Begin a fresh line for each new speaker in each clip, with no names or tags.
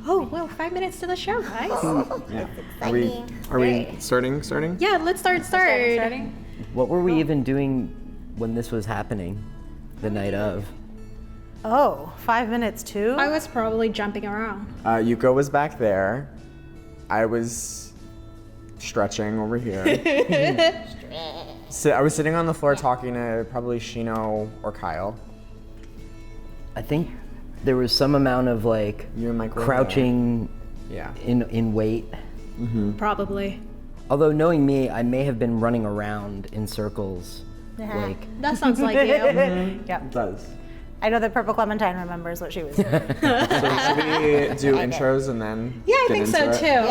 Oh, well, 5 minutes to the show, guys.
Yeah.
Are
we starting?
Yeah, let's start.
What were we even doing when this was happening, the night of?
Oh, 5 minutes too?
I was probably jumping around.
Yuko was back there. I was stretching over here. So I was sitting on the floor talking to probably Shino or Kyle.
I think there was some amount of like
You and Mike were
crouching
Yeah.
in weight.
Probably.
Although knowing me, I may have been running around in circles. Like,
That sounds like you.
It
Yep.
does.
I know that Purple Clementine remembers what she was doing.
So should we do intros and then
Yeah, I
get
think
into
so
it?
too.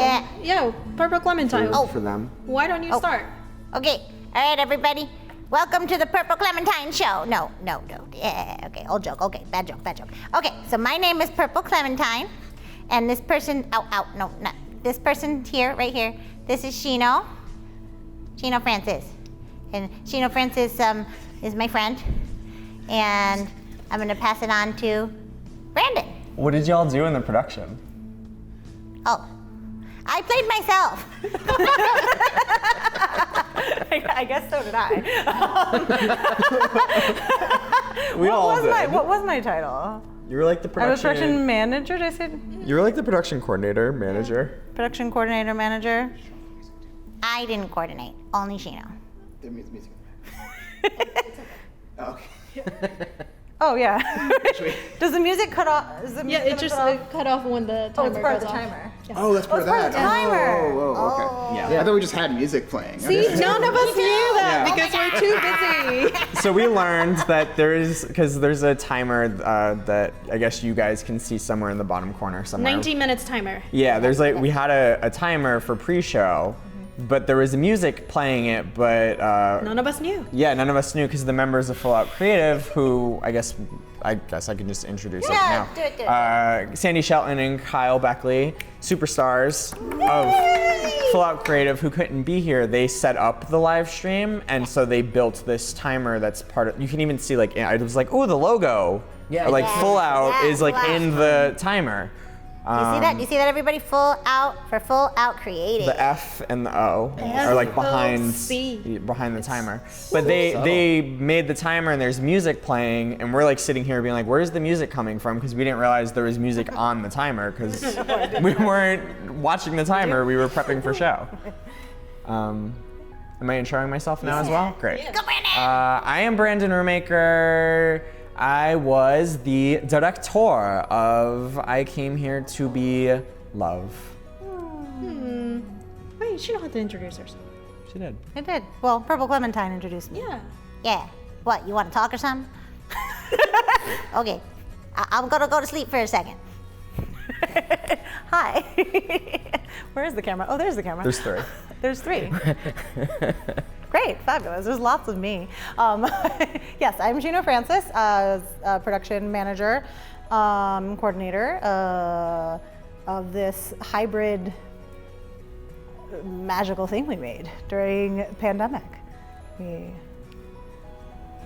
Yeah, Purple Clementine.
For them.
Why don't you start?
Okay, all right, everybody. Welcome to the Purple Clementine Show. No. Yeah, okay, old joke. Okay, bad joke. Okay, so my name is Purple Clementine, and this person, no, not this person here, right here. This is Shino Francis, and Shino Francis is my friend, and I'm gonna pass it on to Brandon.
What did y'all do in the production?
Oh, I played myself.
I guess so did I.
We all did.
What was my title?
You were like the
I was
production.
production manager, did I say?
You were like the production coordinator, manager.
Production coordinator, manager.
I didn't coordinate, only Shino.
The music. Okay.
Oh yeah. Does the music cut off? Is the
Yeah,
music
it just
cut off?
cut off when the timer
Oh, it's part of
goes
the
off.
timer.
Oh, that's part of
part
that.
of the timer.
Oh, okay. Yeah. I thought we just had music playing.
See, none of us knew that
Yeah.
because we're too busy.
So we learned that there's a timer that I guess you guys can see somewhere in the bottom corner somewhere.
90 minutes timer.
Yeah, we had a timer for pre-show, but there was music playing it, but
None of us knew.
yeah, none of us knew because the members of Full Out Creative, who I guess I can just introduce
Yeah,
it
do it.
now. Sandy Shelton and Kyle Beckley, superstars of Full Out Creative, who couldn't be here. They set up the live stream, and so they built this timer that's part of. You can even see like it was like, oh, the logo,
Yeah.
like
Yeah.
Full Out
Yeah,
is like
Full Out.
in the timer.
You see that? You see that, everybody? Full out for Full Out Creative.
The F and the O are like behind the timer. But they made the timer and there's music playing and we're like sitting here being like, where's the music coming from? Because we didn't realize there was music on the timer because we weren't watching the timer. We were prepping for show. Am I introing myself now as well? Great.
Go, Brandon!
I am Brandon Rumaker. I was the director of I Came Here to Be Love.
Wait, she don't have to introduce herself.
She did.
It did. Well, Purple Clementine introduced me.
Yeah.
Yeah. What, you want to talk or something? Okay. I'm going to go to sleep for a second.
Hi. Where is the camera? Oh, there's the camera.
There's three.
There's three. Great, fabulous. There's lots of me. Yes, I'm Shino Francis, production manager, coordinator of this hybrid magical thing we made during pandemic.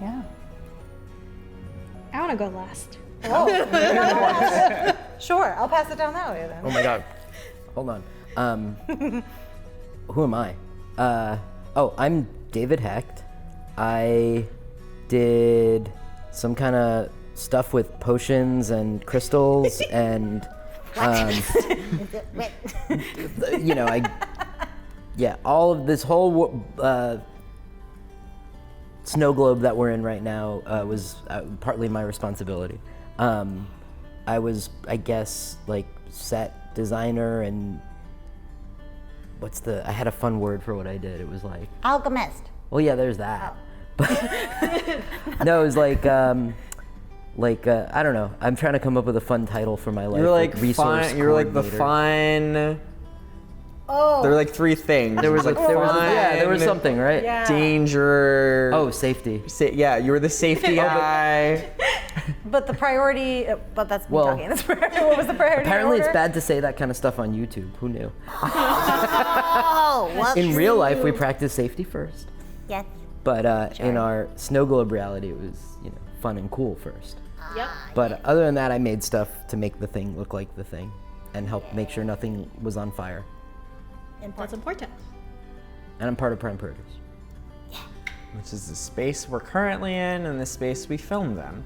Yeah.
I want to go last.
Sure, I'll pass it down that way then.
oh my God. Hold on. Who am I? I'm David Hecht. I did some kind of stuff with potions and crystals and all of this whole snow globe that we're in right now was partly my responsibility. I was, I guess, like set designer and I had a fun word for what I did. It was like,
Alchemist.
well, yeah, there's that. But no, it was like, I don't know. I'm trying to come up with a fun title for my life.
You were like
resource
fine. You were like the
coordinator.
fine. Oh. There were like three things.
There was there was something, right?
Yeah.
Danger.
Oh, safety.
Yeah, you were the safety guy.
But the priority, but that's me
Well,
talking. That's what was the priority?
Apparently, it's
order?
bad to say that kind of stuff on YouTube. Who knew?
Oh, whoops.
In real life, we practice safety first.
Yes.
But in our snow globe reality, it was fun and cool first.
Yep.
But other than that, I made stuff to make the thing look like the thing. and helped make sure nothing was on fire.
That's important.
And I'm part of Apprentice.
Which is the space we're currently in and the space we filmed in.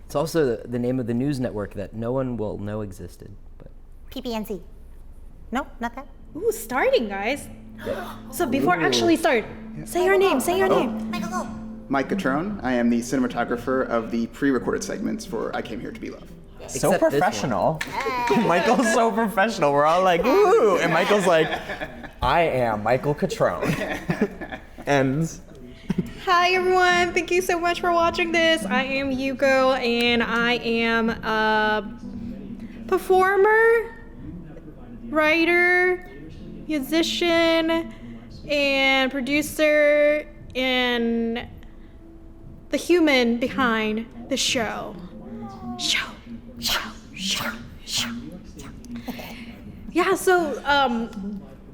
It's also the name of the news network that no one will know existed. But
PPNC. No, not that.
Ooh, starting, guys. So before actually start, say your name. Say your name.
Michael, go.
Mike Catrone. I am the cinematographer of the pre-recorded segments for I Came Here to Be Loved.
So
Except this one.
professional. Michael's so professional. We're all like, woo! And Michael's like, I am Michael Catrone. And
Hi everyone, thank you so much for watching this. I am Yuko and I am a performer, writer, musician, and producer, and the human behind the show. Yeah, so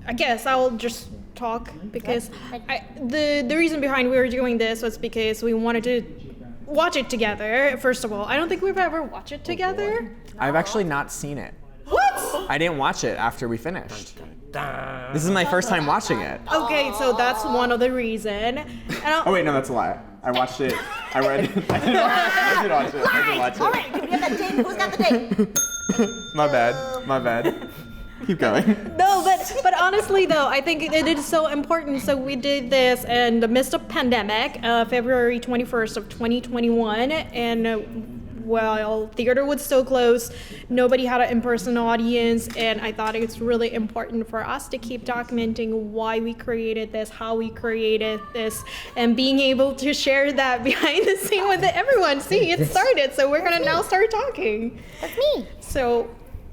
I guess I'll just talk because the reason behind we were doing this was because we wanted to watch it together. First of all, I don't think we've ever watched it together.
I've actually not seen it.
What?
I didn't watch it after we finished. This is my first time watching it.
Okay, so that's one of the reason. And
Oh wait, no, that's a lie. I watched it. I read it. I did watch it. I did watch
All
it.
right, can we have that date? Who's got the date?
My bad. My bad. Keep going.
No, but honestly though, I think it is so important. So we did this in the midst of pandemic, February 21st of 2021, and well, theater was so close, nobody had an in-person audience, and I thought it's really important for us to keep documenting why we created this, how we created this, and being able to share that behind the scene with everyone. See, it started, so we're gonna now start talking.
That's me.
So,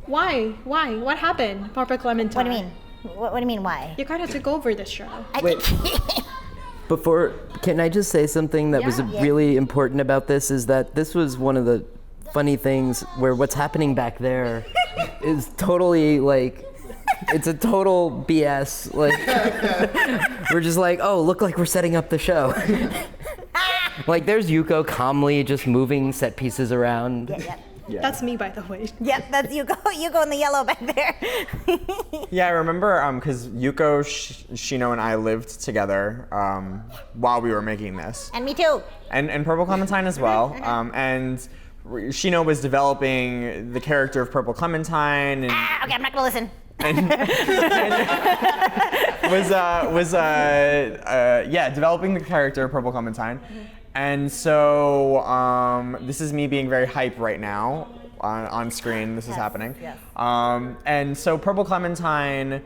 why? What happened, Papa Clementine?
What do you mean? What do you mean, why?
You kind of took over this show.
Before, can I just say something that was
Yeah.
really important about this is that this was one of the funny things where what's happening back there is totally like, it's a total BS. Like, we're just like, oh, look like we're setting up the show. Like, there's Yuko calmly just moving set pieces around.
Yeah.
That's me, by the way.
Yep, that's you. You go in the yellow back there.
Yeah, I remember because Yuko, Shino, and I lived together while we were making this.
And me too.
And Purple Clementine as well. And Shino was developing the character of Purple Clementine and
Okay, I'm not gonna listen.
was developing the character of Purple Clementine. And so this is me being very hype right now on screen. This is happening.
yes.
And so Purple Clementine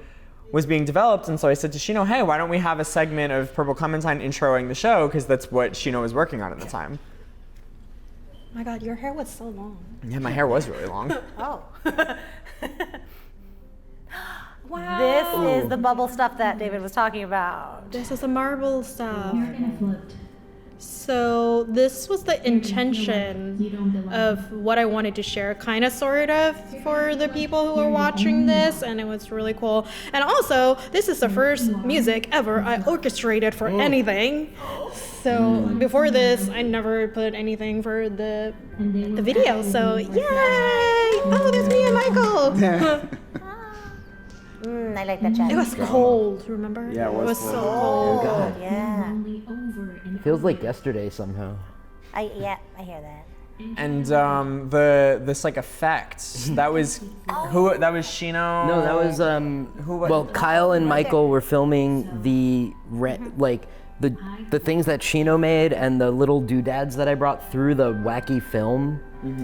was being developed, and so I said to Shino, hey, why don't we have a segment of Purple Clementine introing the show, because that's what Shino was working on at the time.
My God, your hair was so long.
Yeah, my hair was really long.
Oh.
Wow.
This is the bubble stuff that David was talking about.
This is the marble stuff. So this was the intention of what I wanted to share, kind of, sort of, for the people who are watching this, and it was really cool. And also, this is the first music ever I orchestrated for anything. So before this, I never put anything for the video. So yay! Oh, that's me and Michael.
I like that chat.
It was cold, remember?
Yeah, it was
so
cold.
cold.
God.
Yeah.
Feels like yesterday somehow.
I hear that.
And this like effect, that was that was Shino.
No, that was well, Kyle and Michael were filming the the things that Shino made and the little doodads that I brought through the wacky film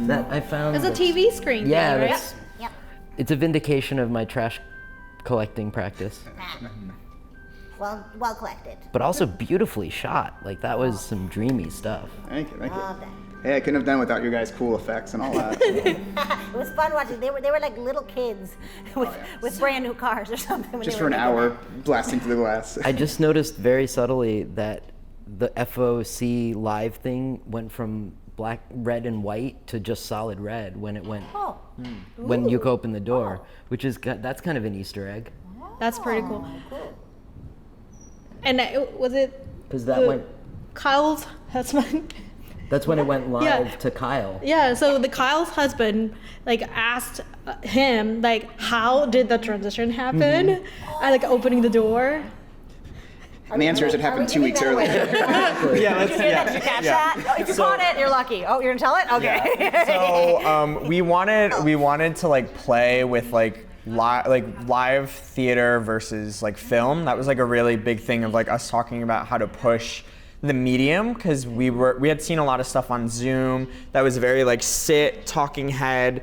that I found.
It's a TV screen
Yeah,
thing, right?
that's
Yep.
it's a vindication of my trash collecting practice,
Well collected.
but also beautifully shot. Like that was some dreamy stuff.
Thank you.
Love that.
Hey, I couldn't have done without your guys' cool effects and all that.
It was fun watching. They were like little kids with brand new cars or something. when
Just
they
for
were
an
making
hour,
them.
blasting through the glass.
I just noticed very subtly that the FOC live thing went from black, red, and white to just solid red when it went
Oh.
when Yuko opened the door, which is that's kind of an Easter egg.
That's pretty cool.
Cool.
And was it
Because that went.
Kyle's husband?
That's when it went live
Yeah.
to Kyle.
Yeah, so the Kyle's husband like asked him like how did the transition happen? I like opening the door.
And the answer is it happened 2 weeks earlier.
Yeah, let's
Did you catch that? Oh, if you caught it, you're lucky. Oh, you're gonna tell it? Okay.
So we wanted to like play with like live theater versus like film. That was like a really big thing of like us talking about how to push the medium, because we had seen a lot of stuff on Zoom that was very like talking head,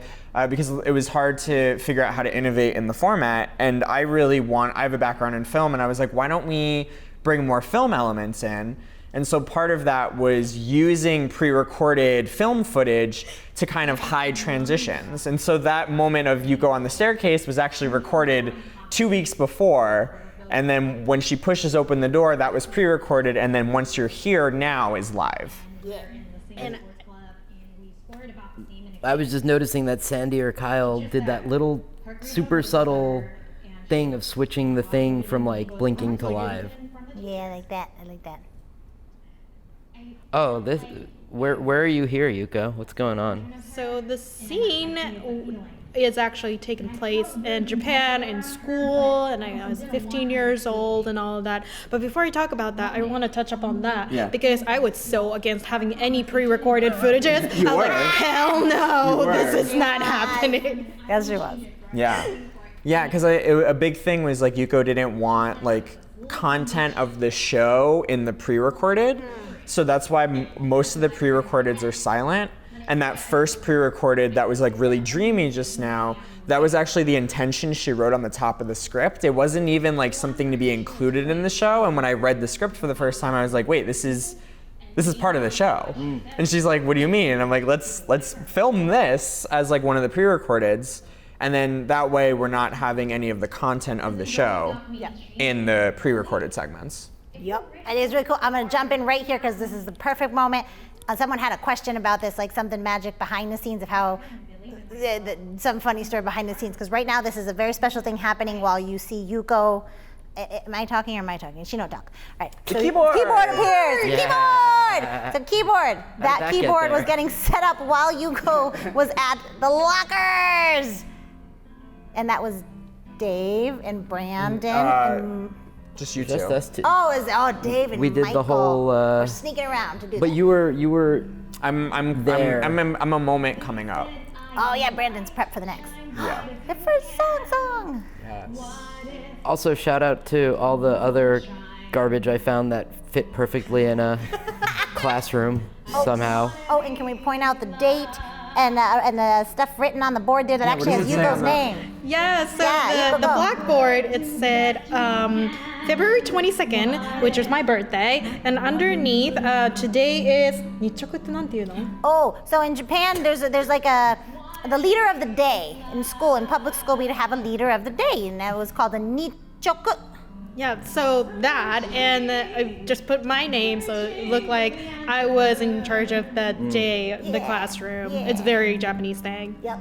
because it was hard to figure out how to innovate in the format. And I have a background in film, and I was like, why don't we bring more film elements in? And so part of that was using pre-recorded film footage to kind of hide transitions. And so that moment of Yuko on the staircase was actually recorded 2 weeks before. And then when she pushes open the door, that was pre-recorded. And then once you're here now is live.
And
I was just noticing that Sandy or Kyle did that little super subtle thing of switching the thing from like blinking to live.
Yeah, I like that. I like that.
Oh, where are you here, Yuko? What's going on?
so the scene is actually taking place in Japan in school, and I was 15 years old and all of that. But before I talk about that, I want to touch up on that because I was so against having any pre-recorded footages. I was like, hell no, this is not happening.
Yes, she was.
Yeah, because a big thing was like Yuko didn't want like content of the show in the pre-recorded. So that's why most of the pre-recordeds are silent. And that first pre-recorded that was like really dreamy just now, that was actually the intention she wrote on the top of the script. It wasn't even like something to be included in the show. And when I read the script for the first time, I was like, wait, this is part of the show. And she's like, what do you mean? And I'm like, let's film this as like one of the pre-recordeds. And then that way we're not having any of the content of the show in the pre-recorded segments.
Yep. It is really cool. I'm going to jump in right here because this is the perfect moment. Someone had a question about this, like something magic behind the scenes of how, some funny story behind the scenes. Because right now this is a very special thing happening while you see Yuko. Am I talking or am I talking? She don't talk. All right. So
keyboard.
Keyboard appears.
Yeah.
Keyboard. So keyboard. That keyboard was getting set up while Yuko was at the lockers. And that was Dave and Brandon and
Just you
Just
two.
us two.
Dave and
We did
Michael
the whole.
were sneaking around to do
But
that.
you were.
I'm
there.
I'm a moment coming up.
Oh yeah, Brandon's prepped for the next.
Yeah.
The first song.
Also, shout out to all the other garbage I found that fit perfectly in a classroom somehow.
Oh, and can we point out the date and the stuff written on the board there that actually has Yuko's name?
Yeah, so
Yeah,
the
Yuko.
blackboard, it said February 22nd, which is my birthday, and underneath, today is, 日直ってなんていうの?
Oh, so in Japan, there's like the leader of the day in school. In public school, we'd have a leader of the day, and that was called a nichoku.
Yeah, so that, and I just put my name, so it looked like I was in charge of the day, the classroom. It's very Japanese thing.
Yep.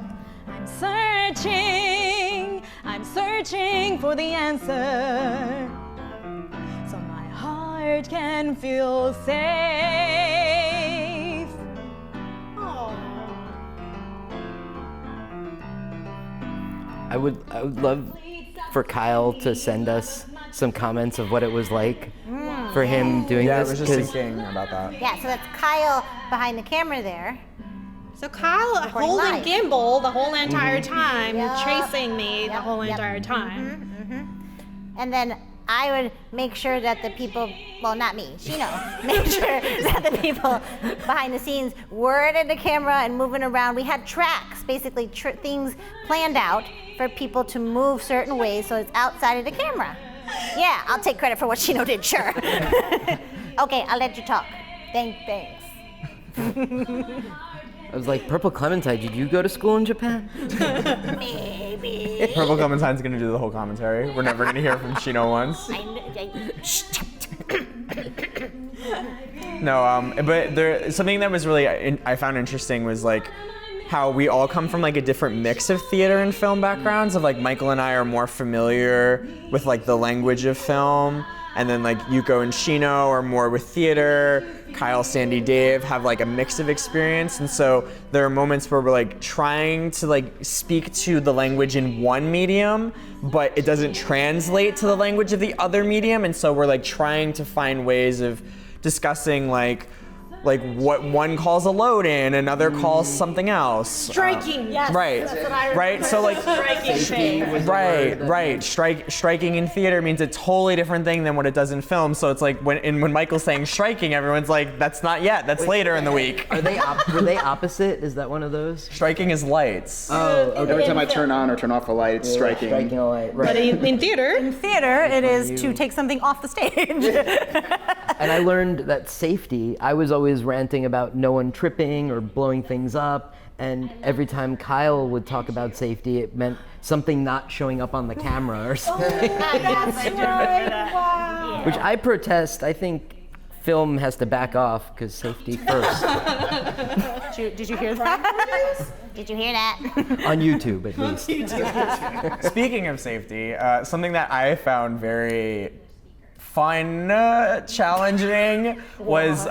I'm searching for the answer, so my heart can feel safe.
I would love for Kyle to send us some comments of what it was like for him doing
Yeah, I
this.
was just
'cause
thinking about that.
Yeah, so that's Kyle behind the camera there.
So Kyle
Recording
holding
live.
gimbal the whole entire time,
Yep.
chasing me the
Yep,
whole
yep.
entire time.
And then I would make sure that the people, well, not me, Shino, make sure that the people behind the scenes weren't in the camera and moving around. We had tracks, basically things planned out for people to move certain ways so it's outside of the camera. Yeah, I'll take credit for what Shino did, sure. Okay, I'll let you talk. Thanks.
I was like, Purple Clementine, did you go to school in Japan?
Maybe.
Purple Clementine's gonna do the whole commentary. We're never gonna hear from Shino once. No, but something that was really I found interesting was like how we all come from like a different mix of theater and film backgrounds. Of like Michael and I are more familiar with like the language of film, and then like Yuko and Shino are more with theater. Kyle, Sandy, Dave have like a mix of experience, and so there are moments where we're like trying to like speak to the language in one medium, but it doesn't translate to the language of the other medium, and so we're like trying to find ways of discussing like what one calls a load in, another calls something else.
Striking. Yes.
Right.
That's what I
right. So like
striking thing.
Right. Striking in theater means a totally different thing than what it does in film. So it's like when Michael's saying striking, everyone's like, that's not yet. That's later in the week.
Were they opposite? Is that one of those?
Striking is lights.
Oh, okay.
Every time I turn on or turn off a light, it's striking.
Striking a light. Right.
But in theater,
It is to take something off the stage.
And I learned that safety, I was always ranting about no one tripping or blowing things up, and every time Kyle would talk about safety, it meant something not showing up on the camera or something.
Wow.
Which I protest. I think film has to back off because safety first.
Did you hear that?
Did you hear that?
On YouTube, at least.
Speaking of safety, something that I found very fun, challenging was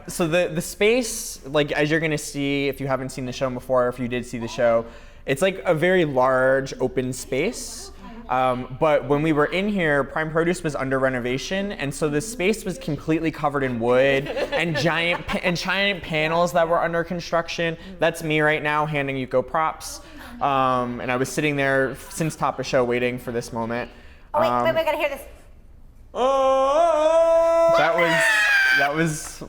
so the space, like as you're gonna see if you haven't seen the show before, or if you did see the show, it's like a very large open space. But when we were in here, Prime Produce was under renovation, and so the space was completely covered in wood and giant panels that were under construction. That's me right now handing Yuko props, and I was sitting there since top of show waiting for this moment.
Oh, wait, we gotta hear this.
Oh! That was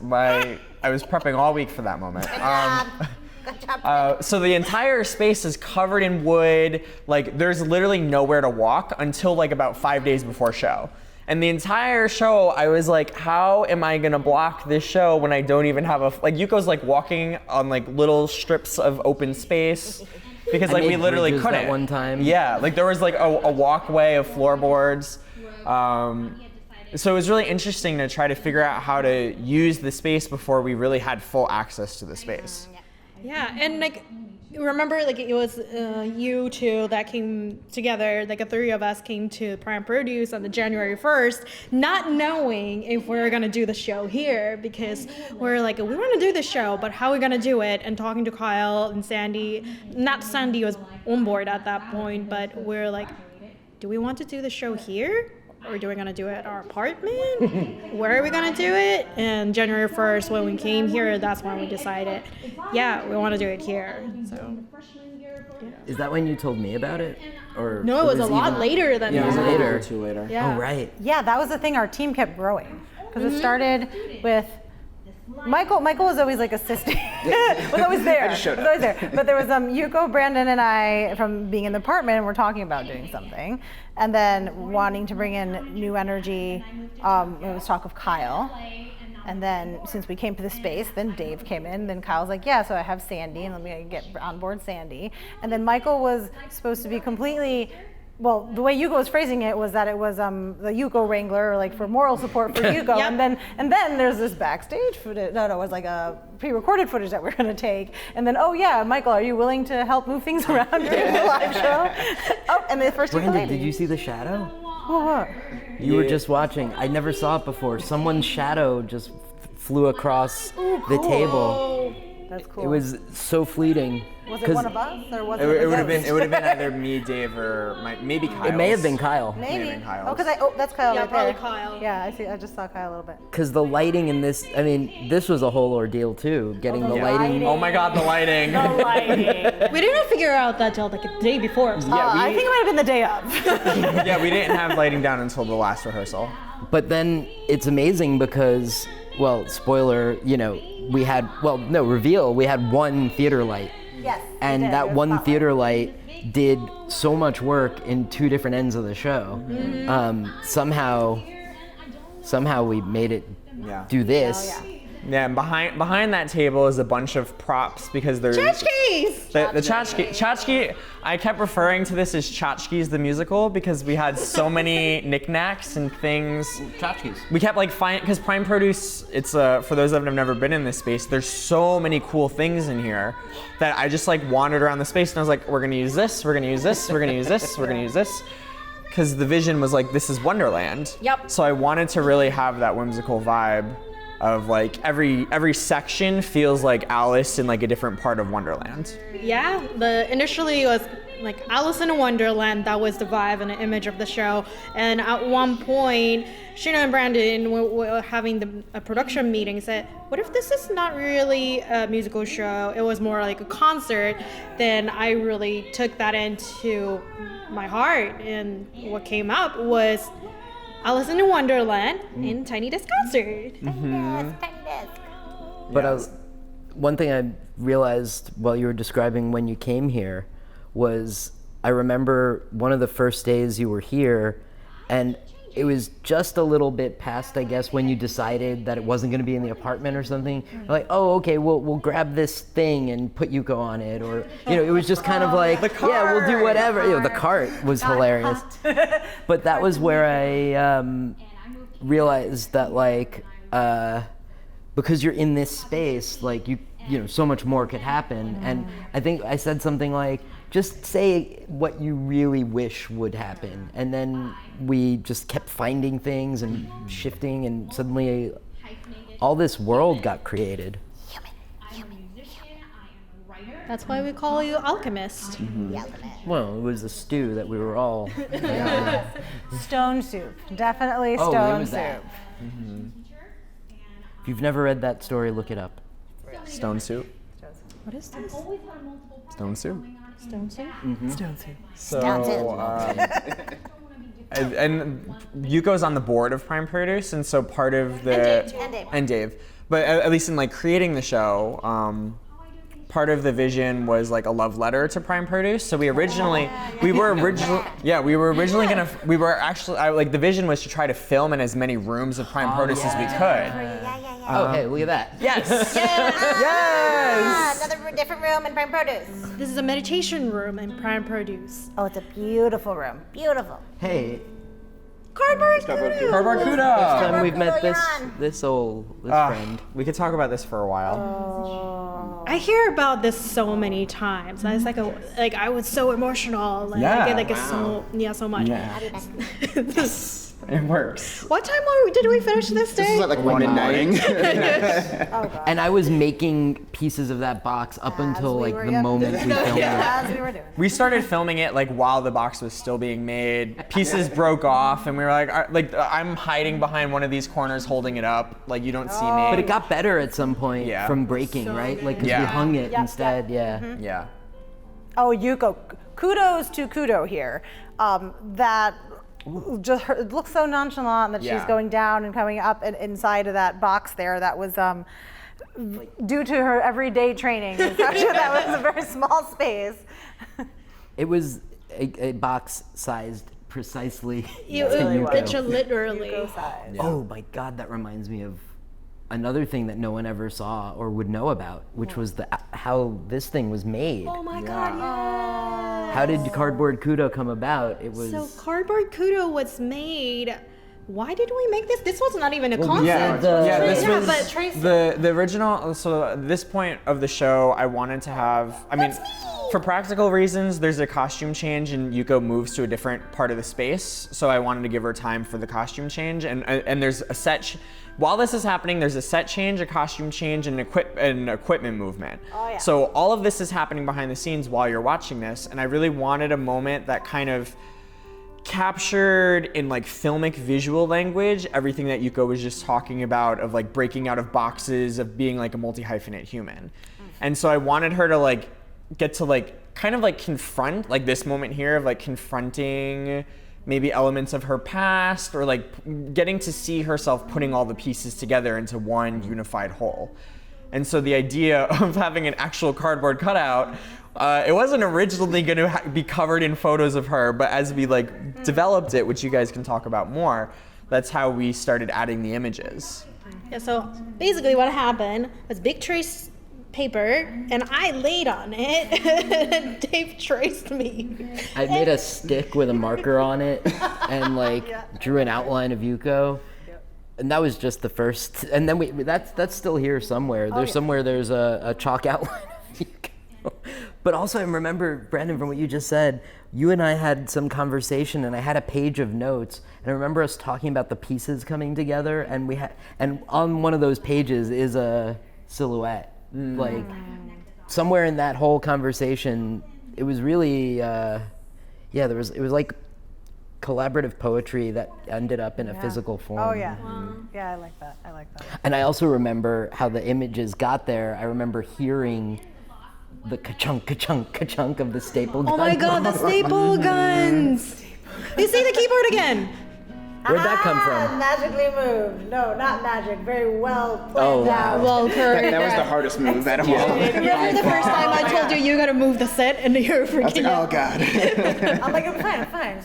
I was prepping all week for that moment.
Good job.
So the entire space is covered in wood. Like there's literally nowhere to walk until like about 5 days before show. And the entire show, I was like, how am I gonna block this show when I don't even have like Yuko's like walking on like little strips of open space. Because like we literally
bridges
couldn't.
that one time.
Yeah, like there was like a walkway of floorboards. So it was really interesting to try to figure out how to use the space before we really had full access to the space.
yeah, and like remember, like it was you two that came together. Like the three of us came to Prime Produce on the January 1st, not knowing if we were gonna do the show here because we're like, we want to do the show, but how are we gonna do it? And talking to Kyle and Sandy, not Sandy was on board at that point, but we're like, do we want to do the show here? Or do we gonna do it at our apartment? Where are we gonna do it? And January 1st, when we came here, that's when we decided, yeah, we want to do it here. So
Is that when you told me about it? Or
no, it was a lot later than
Yeah, it was
that.
a
Later.
or two later.
Yeah.
Oh, right.
Yeah, that was the thing. Our team kept growing because it started with Michael. Michael was always like assisting. Was always there.
just showed
Was always there. But there was Yuko, Brandon, and I from being in the apartment, and we're talking about doing something, and then wanting to bring in new energy. It was talk of Kyle. And then since we came to the space, then Dave came in, then Kyle's like, yeah, so I have Sandy, and let me get on board Sandy. And then Michael was supposed to be completely, well, the way Yuko was phrasing it was that it was the Yuko Wrangler, like for moral support for Yuko.
Yep.
And then there's this backstage footage, no, it was like a pre-recorded footage that we're gonna take. And then, oh yeah, Michael, are you willing to help move things around during the live show? Oh, and the first
Brandon, did you see the shadow?
What?
You were just watching. I never saw it before. Someone's shadow just flew across the table.
That's cool.
It was so fleeting.
Was it one of us or was
It would have been either me, Dave, or maybe Kyle.
It may have been Kyle.
Maybe.
Maybe Kyle's.
Oh, that's Kyle
Yeah,
right
probably
there.
Kyle.
Yeah, I see. I just saw Kyle a little bit.
Because the lighting in this, I mean, this was a whole ordeal too. Getting the lighting.
Oh my God, the lighting.
We didn't figure out that till like a day before.
I think it might have been the day of.
Yeah, we didn't have lighting down until the last rehearsal.
But then it's amazing because, well, spoiler, we had, reveal, we had one theater light.
Yes.
And that one theater light did so much work in two different ends of the show. Somehow we made it
Yeah.
do this.
Yeah, and behind that table is a bunch of props because there's
Tchotchkes!
the tchotchke. I kept referring to this as Tchotchkes the musical because we had so many knickknacks and things.
Tchotchkes.
We kept like because Prime Produce, it's for those that have never been in this space. There's so many cool things in here that I just like wandered around the space and I was like, we're gonna use this, we're gonna use this, we're gonna use this, we're gonna use this. because the vision was like, this is Wonderland.
Yep.
So I wanted to really have that whimsical vibe of like every section feels like Alice in like a different part of Wonderland.
Yeah, initially it was like Alice in Wonderland. That was the vibe and the image of the show. And at one point, Sheena and Brandon were having a production meeting. Said, "What if this is not really a musical show? It was more like a concert." Then I really took that into my heart, and what came up was Alice in Wonderland in Tiny Desk Concert.
Tiny desk.
But one thing I realized while you were describing when you came here was I remember one of the first days you were here, and it was just a little bit past, I guess, when you decided that it wasn't going to be in the apartment or something. You're like, oh, okay, we'll grab this thing and put Yuko on it, or it was just kind of like, yeah, we'll do whatever. The cart was hilarious. But that was where I realized that like because you're in this space, like you know, so much more could happen. And I think I said something like, just say what you really wish would happen. And then we just kept finding things and shifting, and suddenly all this world got created.
That's why we call you Alchemist.
Well, it was a stew that we were all.
Stone soup. Definitely
it
stone
was
soup.
that. If you've never read that story, look it up.
Stone soup.
What is this?
Stone soup.
Stone soup?
Stone soup.
So, and Yuko's on the board of Prime Produce, and so part of the
And Dave.
But at least in like creating the show, part of the vision was like a love letter to Prime Produce. So we were originally the vision was to try to film in as many rooms of Prime Produce as we could.
Oh, hey, look at that.
Yes.
Yes. Another different room in Prime Produce.
This is a meditation room in Prime Produce.
Oh, it's a beautiful room. Beautiful.
Hey,
Cardboard
Cardboard
next
Kudo.
time we've met
You're
this
on.
this friend.
We could talk about this for a while.
I hear about this so many times. I was like I was so emotional. Like,
Yeah.
I get like so much.
Yeah. It works.
What time did we finish this day?
This is at like 1 midnight.
And I was making pieces of that box up until
we
like
were,
the
yep.
moment we filmed it.
As we were doing.
We started filming it like while the box was still being made. Pieces broke off, and we were like, I'm hiding behind one of these corners holding it up. Like you don't see me.
But it got better at some point
Yeah.
from breaking, right? Like, 'cause
Yeah.
we hung it
Yep,
instead, yeah.
Yeah.
Oh, Yuko, kudos to Kudo here. That just it looks so nonchalant that she's
Yeah.
going down and coming up and inside of that box there. That was due to her everyday training. That was a very small space.
It was a box sized precisely
You
to Yuko.
literally.
Yuko size.
Oh my God, that reminds me of another thing that no one ever saw or would know about, which was how this thing was made.
Oh my god, yeah.
How did Cardboard Kudo come about? It was
So Cardboard Kudo was made. Why did we make this? This was not even a concept.
This
Yeah,
was
but Tracy-
the original. So at this point of the show, I wanted to have. I mean, for practical reasons, there's a costume change, and Yuko moves to a different part of the space. So I wanted to give her time for the costume change, and there's a set. While this is happening, there's a set change, a costume change, and an equipment movement.
Oh, yeah.
So all of this is happening behind the scenes while you're watching this, and I really wanted a moment that kind of captured in like filmic visual language everything that Yuko was just talking about, of like breaking out of boxes, of being like a multi-hyphenate human. And so I wanted her to like get to like kind of like confront like this moment here of like confronting maybe elements of her past, or like getting to see herself putting all the pieces together into one unified whole. And so the idea of having an actual cardboard cutout, it wasn't originally going to be covered in photos of her, but as we like developed it, which you guys can talk about more, that's how we started adding the images.
Yeah, so basically what happened was big trace paper, and I laid on it, and Dave traced me.
I made a stick with a marker on it and like drew an outline of Yuko. And that was just the first, and then that's still here somewhere. There's somewhere there's a chalk outline of Yuko. But also, I remember, Brandon, from what you just said, you and I had some conversation, and I had a page of notes, and I remember us talking about the pieces coming together, and on one of those pages is a silhouette. Like, somewhere in that whole conversation, it was really, it was like collaborative poetry that ended up in a physical form.
Oh yeah. Yeah, I like that.
And I also remember how the images got there. I remember hearing the ka-chunk, ka-chunk, ka-chunk of the staple gun.
Oh my God, the staple guns! You see the keyboard again.
Where'd that come from?
Magically moved. No, not magic. Very well planned
Oh,
out.
Well,
That was the hardest move out of all.
Remember the first time I told you gotta move the set and you're freaking
Oh
out?
God.
I'm like, I'm fine.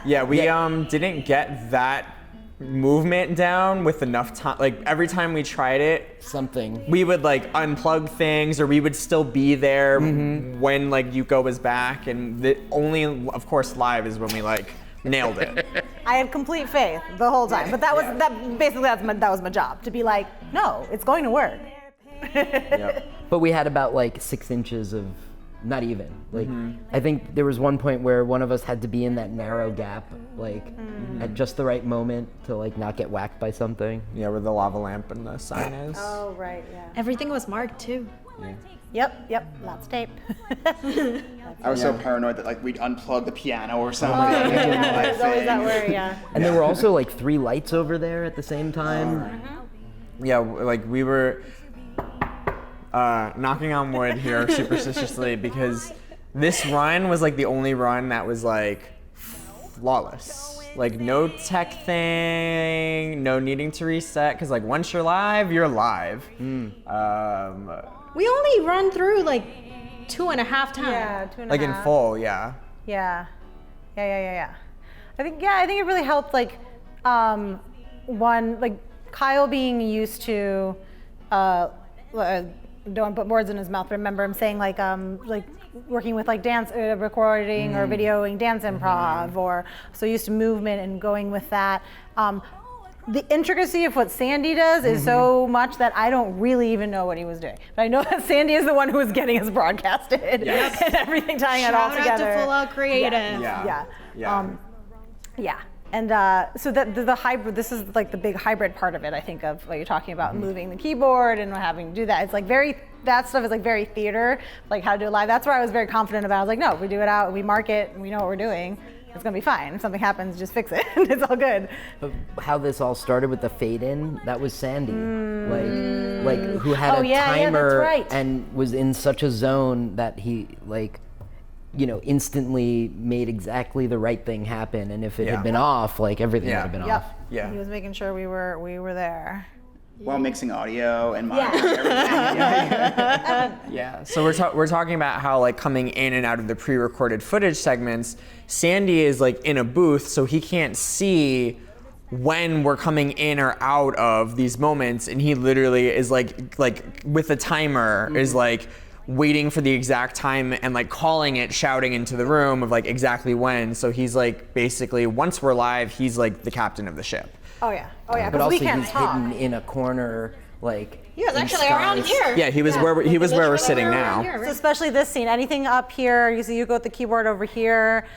Yeah, we didn't get that movement down with enough time. Like every time we tried it,
Something.
we would like unplug things, or we would still be there when like Yuko was back, and the only, of course, live is when we like nailed it.
I had complete faith the whole time, but that was that was my job, to be like, no, it's going to work.
But we had about like 6 inches of, not even. Like, I think there was one point where one of us had to be in that narrow gap, like at just the right moment to like not get whacked by something.
Yeah, where the lava lamp and the sign is.
Oh right, yeah.
Everything was marked too.
Yep, lots of tape.
I was so paranoid that like we'd unplug the piano or something.
There's always that worry, yeah.
And there were also like 3 lights over there at the same time.
Yeah, like we were knocking on wood here superstitiously because this run was like the only run that was like flawless. Like no tech thing, no needing to reset, because like once you're live, you're live.
We only run through like 2.5 times.
Yeah, 2.5.
Like in full, yeah.
Yeah. I think it really helped, like, one, like Kyle being used to, don't put words in his mouth, remember him saying like working with like dance recording or videoing dance improv, or so used to movement and going with that. The intricacy of what Sandy does is so much that I don't really even know what he was doing. But I know that Sandy is the one who was getting us broadcasted and everything, tying it all
Shout
together.
out to Full Out Creative.
Yeah. And so that the hybrid, this is like the big hybrid part of it, I think, of what you're talking about, moving the keyboard and having to do that. It's like that stuff is like very theater, like how to do it live. That's where I was very confident about. I was like, no, we do it out, we mark it, and we know what we're doing. It's gonna be fine. If something happens, just fix it. It's all good.
But how this all started with the fade in, that was Sandy. Like who had a timer
that's right.
and was in such a zone that he like, instantly made exactly the right thing happen. And if it had been off, like everything would have been off.
Yeah.
He was making sure we were there.
While mixing audio and monitoring everything.
Yeah, so we're talking about how like coming in and out of the pre-recorded footage segments, Sandy is like in a booth, so he can't see when we're coming in or out of these moments, and he literally is like with a timer is like waiting for the exact time and like calling it, shouting into the room of like exactly when. So he's like basically once we're live, he's like the captain of the ship.
Oh yeah.
But
Because
also
we can't
he's
talk.
hidden in a corner, like.
He was actually around here.
Yeah, he was where we're sitting now.
So especially this scene, anything up here, you see you go with the keyboard over here.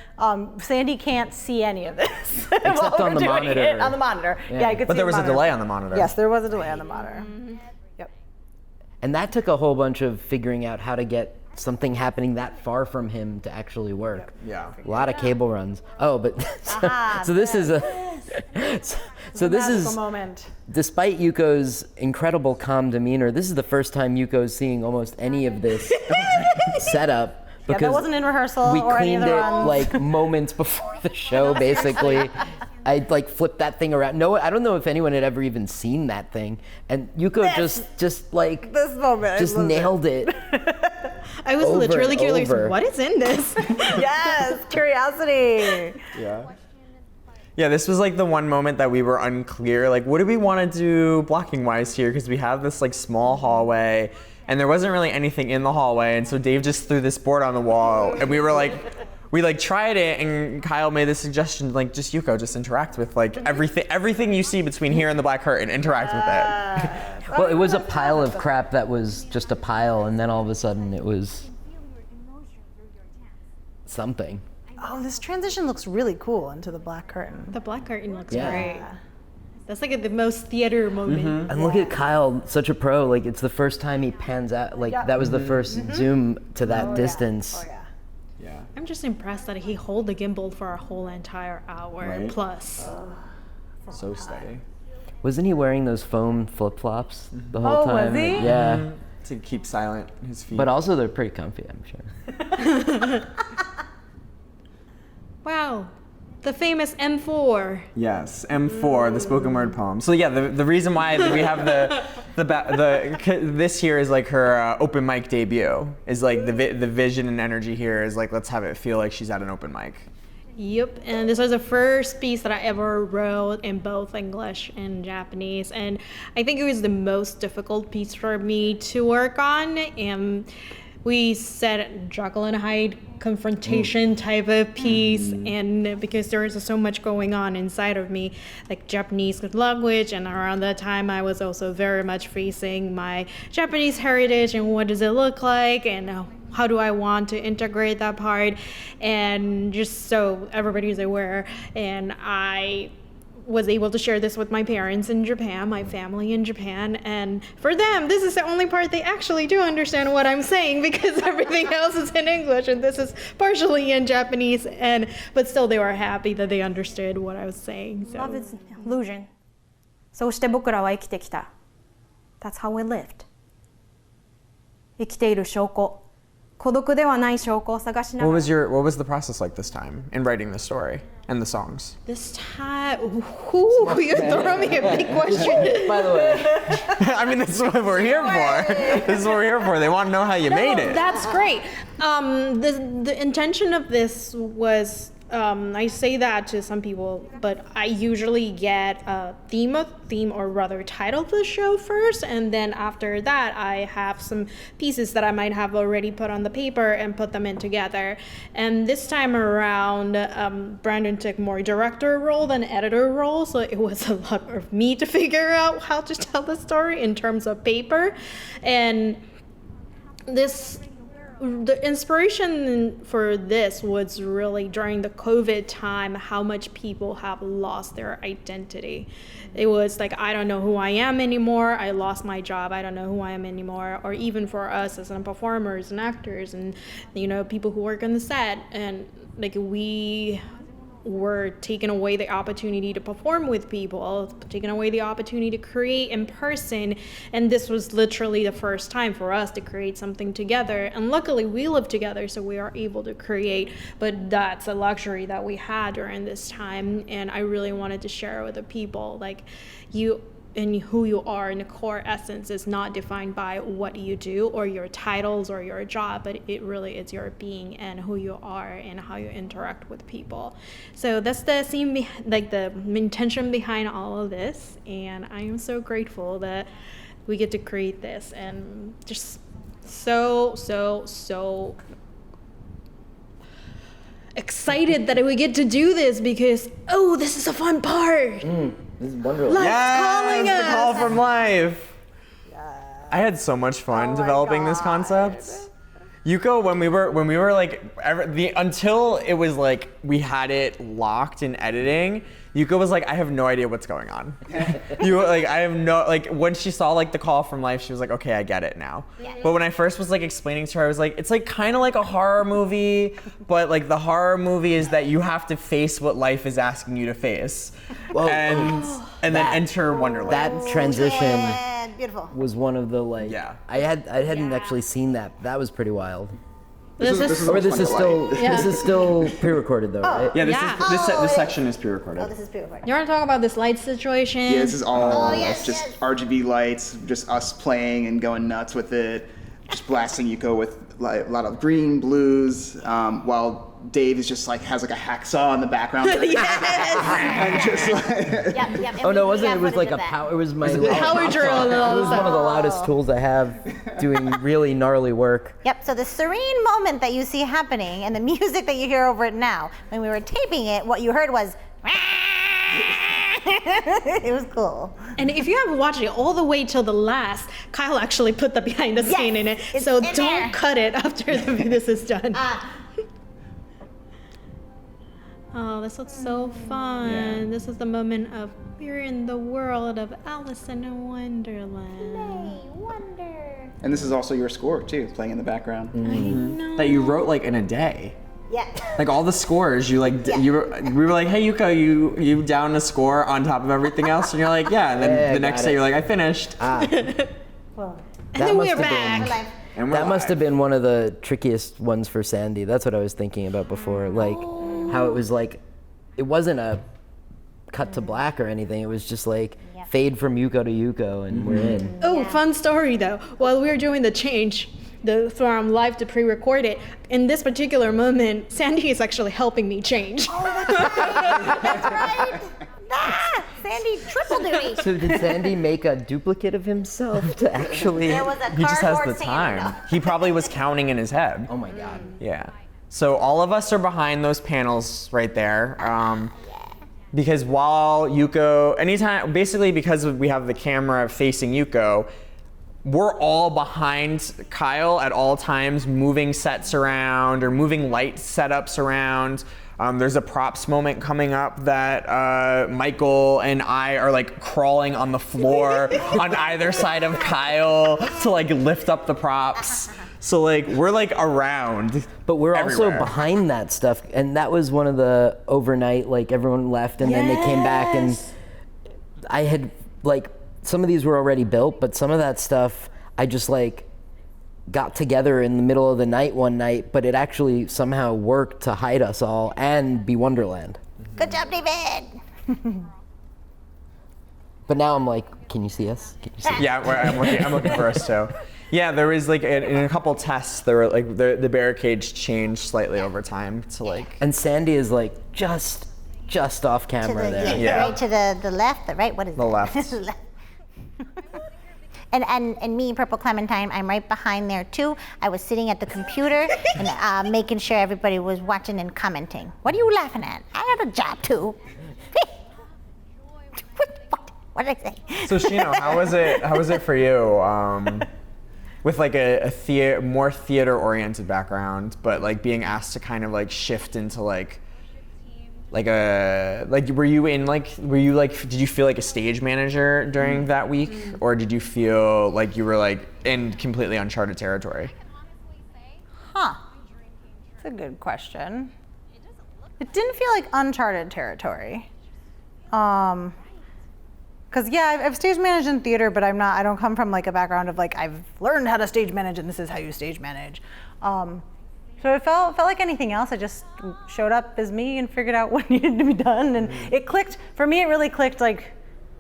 Sandy can't see any of this.
Except on the monitor.
On the monitor. Yeah, you could
But
see
there
the
was a
monitor.
delay on the monitor.
Yes, there was a delay on the monitor. Yep.
And that took a whole bunch of figuring out how to get something happening that far from him to actually work.
Yeah.
A lot of cable runs. Oh, but so this is a so this
Magical
is
moment.
despite Yuko's incredible calm demeanor, this is the first time Yuko's seeing almost any of this setup
Yeah, that wasn't in rehearsal
we
or any of
cleaned
the
it
runs.
like moments before the show, basically. I like flipped that thing around. No, I don't know if anyone had ever even seen that thing, and Yuko just like
This moment.
just
I loved it.
nailed it.
I was
Over
literally
and
curious,
over.
what is in this?
Yes, curiosity.
Yeah. Yeah, this was like the one moment that we were unclear. Like, what do we want to do blocking wise here? Because we have this like small hallway, and there wasn't really anything in the hallway. And so Dave just threw this board on the wall, and we were like, we like tried it, and Kyle made the suggestion, like, just Yuko, just interact with like everything you see between here and the black curtain, interact with it.
Well, it was a pile of crap that was just a pile, and then all of a sudden it was something.
Oh, this transition looks really cool into the black curtain.
The black curtain looks
Yeah.
great. That's like the most theater moment.
And look at Kyle, such a pro. Like, it's the first time he pans out. Like, that was the first zoom to that distance.
Oh, yeah.
Yeah.
I'm just impressed that he hold the gimbal for a whole entire hour
Right.
plus.
So steady.
Wasn't he wearing those foam flip-flops the whole
Oh,
time?
was he?
Yeah.
To keep silent his feet.
But also, they're pretty comfy, I'm sure.
Wow. The famous M4.
Yes, M4, the spoken word poem. So yeah, the reason why we have this here is like her open mic debut. Is like the vision and energy here is like, let's have it feel like she's at an open mic.
Yep, and this was the first piece that I ever wrote in both English and Japanese, and I think it was the most difficult piece for me to work on. And we said Jekyll and Hyde confrontation type of piece, and because there is so much going on inside of me, like Japanese language, and around that time I was also very much facing my Japanese heritage and what does it look like, and how do I want to integrate that part, and just so everybody's aware. And I was able to share this with my parents in Japan, my family in Japan, and for them, this is the only part they actually do understand what I'm saying, because everything else is in English and this is partially in Japanese, but still they were happy that they understood what I was saying. So.
Love is an illusion. そうして僕らは生きてきた。That's how we lived. 生きている証拠。孤独ではない証拠を探しながら。
What was the process like this time in writing the story and the songs?
This time, ooh, you're throwing me a big question.
By the way,
I mean, this is what we're here for. This is what we're here for. They want to know how you made it.
That's great. The intention of this was, I say that to some people, but I usually get a theme or rather title of the show first, and then after that I have some pieces that I might have already put on the paper and put them in together. And this time around, Brandon took more director role than editor role, so it was a lot of me to figure out how to tell the story in terms of paper. And the inspiration for this was really during the COVID time, how much people have lost their identity. It was like, I don't know who I am anymore. I lost my job. I don't know who I am anymore. Or even for us as performers and actors and, people who work on the set, and like we were taking away the opportunity to perform with people, taking away the opportunity to create in person, and this was literally the first time for us to create something together. And luckily we live together, so we are able to create, but that's a luxury that we had during this time. And I really wanted to share with the people, like, you and who you are in the core essence is not defined by what you do or your titles or your job, but it really is your being and who you are and how you interact with people. So that's the the intention behind all of this, and I am so grateful that we get to create this, and just so excited that we get to do this, because this is a fun part.
this is wonderful.
Calling
the
us.
call from life. I had so much fun developing this concept. Yuko, when we were like until it was like we had it locked in editing, Yuko was like, I have no idea what's going on. When she saw like the call from life, she was like, okay, I get it now.
Yeah.
But when I first was like explaining to her, I was like, it's like kind of like a horror movie, but like the horror movie is that you have to face what life is asking you to face, and then enter Wonderland.
That transition
Yeah, beautiful.
was one of the
Yeah.
I hadn't actually seen that. That was pretty wild.
This is
This is still pre-recorded though, right?
Yeah,
Yeah.
this section is pre-recorded.
Oh, this is pre-recorded.
You want to talk about this light situation?
Yeah, this is all
yes,
just
yes.
RGB lights, just us playing and going nuts with it, just blasting Yuko with like, a lot of green, blues, while Dave is just like has like a hacksaw in the background. And just like,
Yep.
Oh no, it wasn't.
Yeah,
It was like a
footage of that.
power. It was my
Power drill.
It was one of the loudest tools I have, doing really gnarly work.
Yep, so the serene moment that you see happening and the music that you hear over it now, when we were taping it, what you heard was It was cool.
And if you haven't watched it all the way till the last, Kyle actually put the behind the scene in it.
it's
So
in
don't
there.
cut it after this is done. Oh, this was so fun.
Yeah.
This is the moment of we're in the world of Alice in Wonderland.
Hey, wonder.
And this is also your score too, playing in the background.
That you wrote like in a day.
Yeah.
Like all the scores, you like we were like, hey Yuko, you down a score on top of everything else, and you're like, yeah. And then
Yeah,
the next
got
day
it.
you're like, I finished.
Well,
And then we're
must have
back.
And we're
That must have
live.
been one of the trickiest ones for Sandy. That's what I was thinking about before. Like how it was like, it wasn't a cut to black or anything. It was just like fade from Yuko to Yuko and we're in.
Oh, fun story though. While we were doing the change, from live to pre-record it, in this particular moment, Sandy is actually helping me change.
that's right. Sandy, triple duty.
So did Sandy make a duplicate of himself to actually?
There was a
He just has the
cardboard Sandy.
time. He probably was counting in his head.
Oh my God.
Yeah. So all of us are behind those panels right there. Because while Yuko, basically because we have the camera facing Yuko, we're all behind Kyle at all times, moving sets around or moving light setups around. There's a props moment coming up that Michael and I are like crawling on the floor on either side of Kyle to like lift up the props. So like we're like around.
But we're also
everywhere.
behind that stuff, and that was one of the overnight, like everyone left and then they came back, and I had like, some of these were already built, but some of that stuff I just like got together in the middle of the night one night, but it actually somehow worked to hide us all and be Wonderland.
Good job, David.
But now I'm like, can you see us? Can you see us?
Yeah, I'm looking for us too. Yeah, there was like in a couple tests, there were like the barricades changed slightly over time to like.
And Sandy is like just off
To
camera
the,
there.
Yeah.
right to the left, the right. What is
The
that?
left.
The left. And me, Purple Clementine, I'm right behind there too. I was sitting at the computer and making sure everybody was watching and commenting. What are you laughing at? I have a job too. What did I say?
So Shino, how was it for you? With like a more theater-oriented background, but like being asked to kind of like shift into were you did you feel like a stage manager during that week, or did you feel like you were like in completely uncharted territory?
Huh. That's a good question. It didn't feel like uncharted territory. Cause yeah, I've stage managed in theater, but I don't come from like a background of like, I've learned how to stage manage and this is how you stage manage. So it felt like anything else. I just showed up as me and figured out what needed to be done. And it clicked, for me, it really clicked like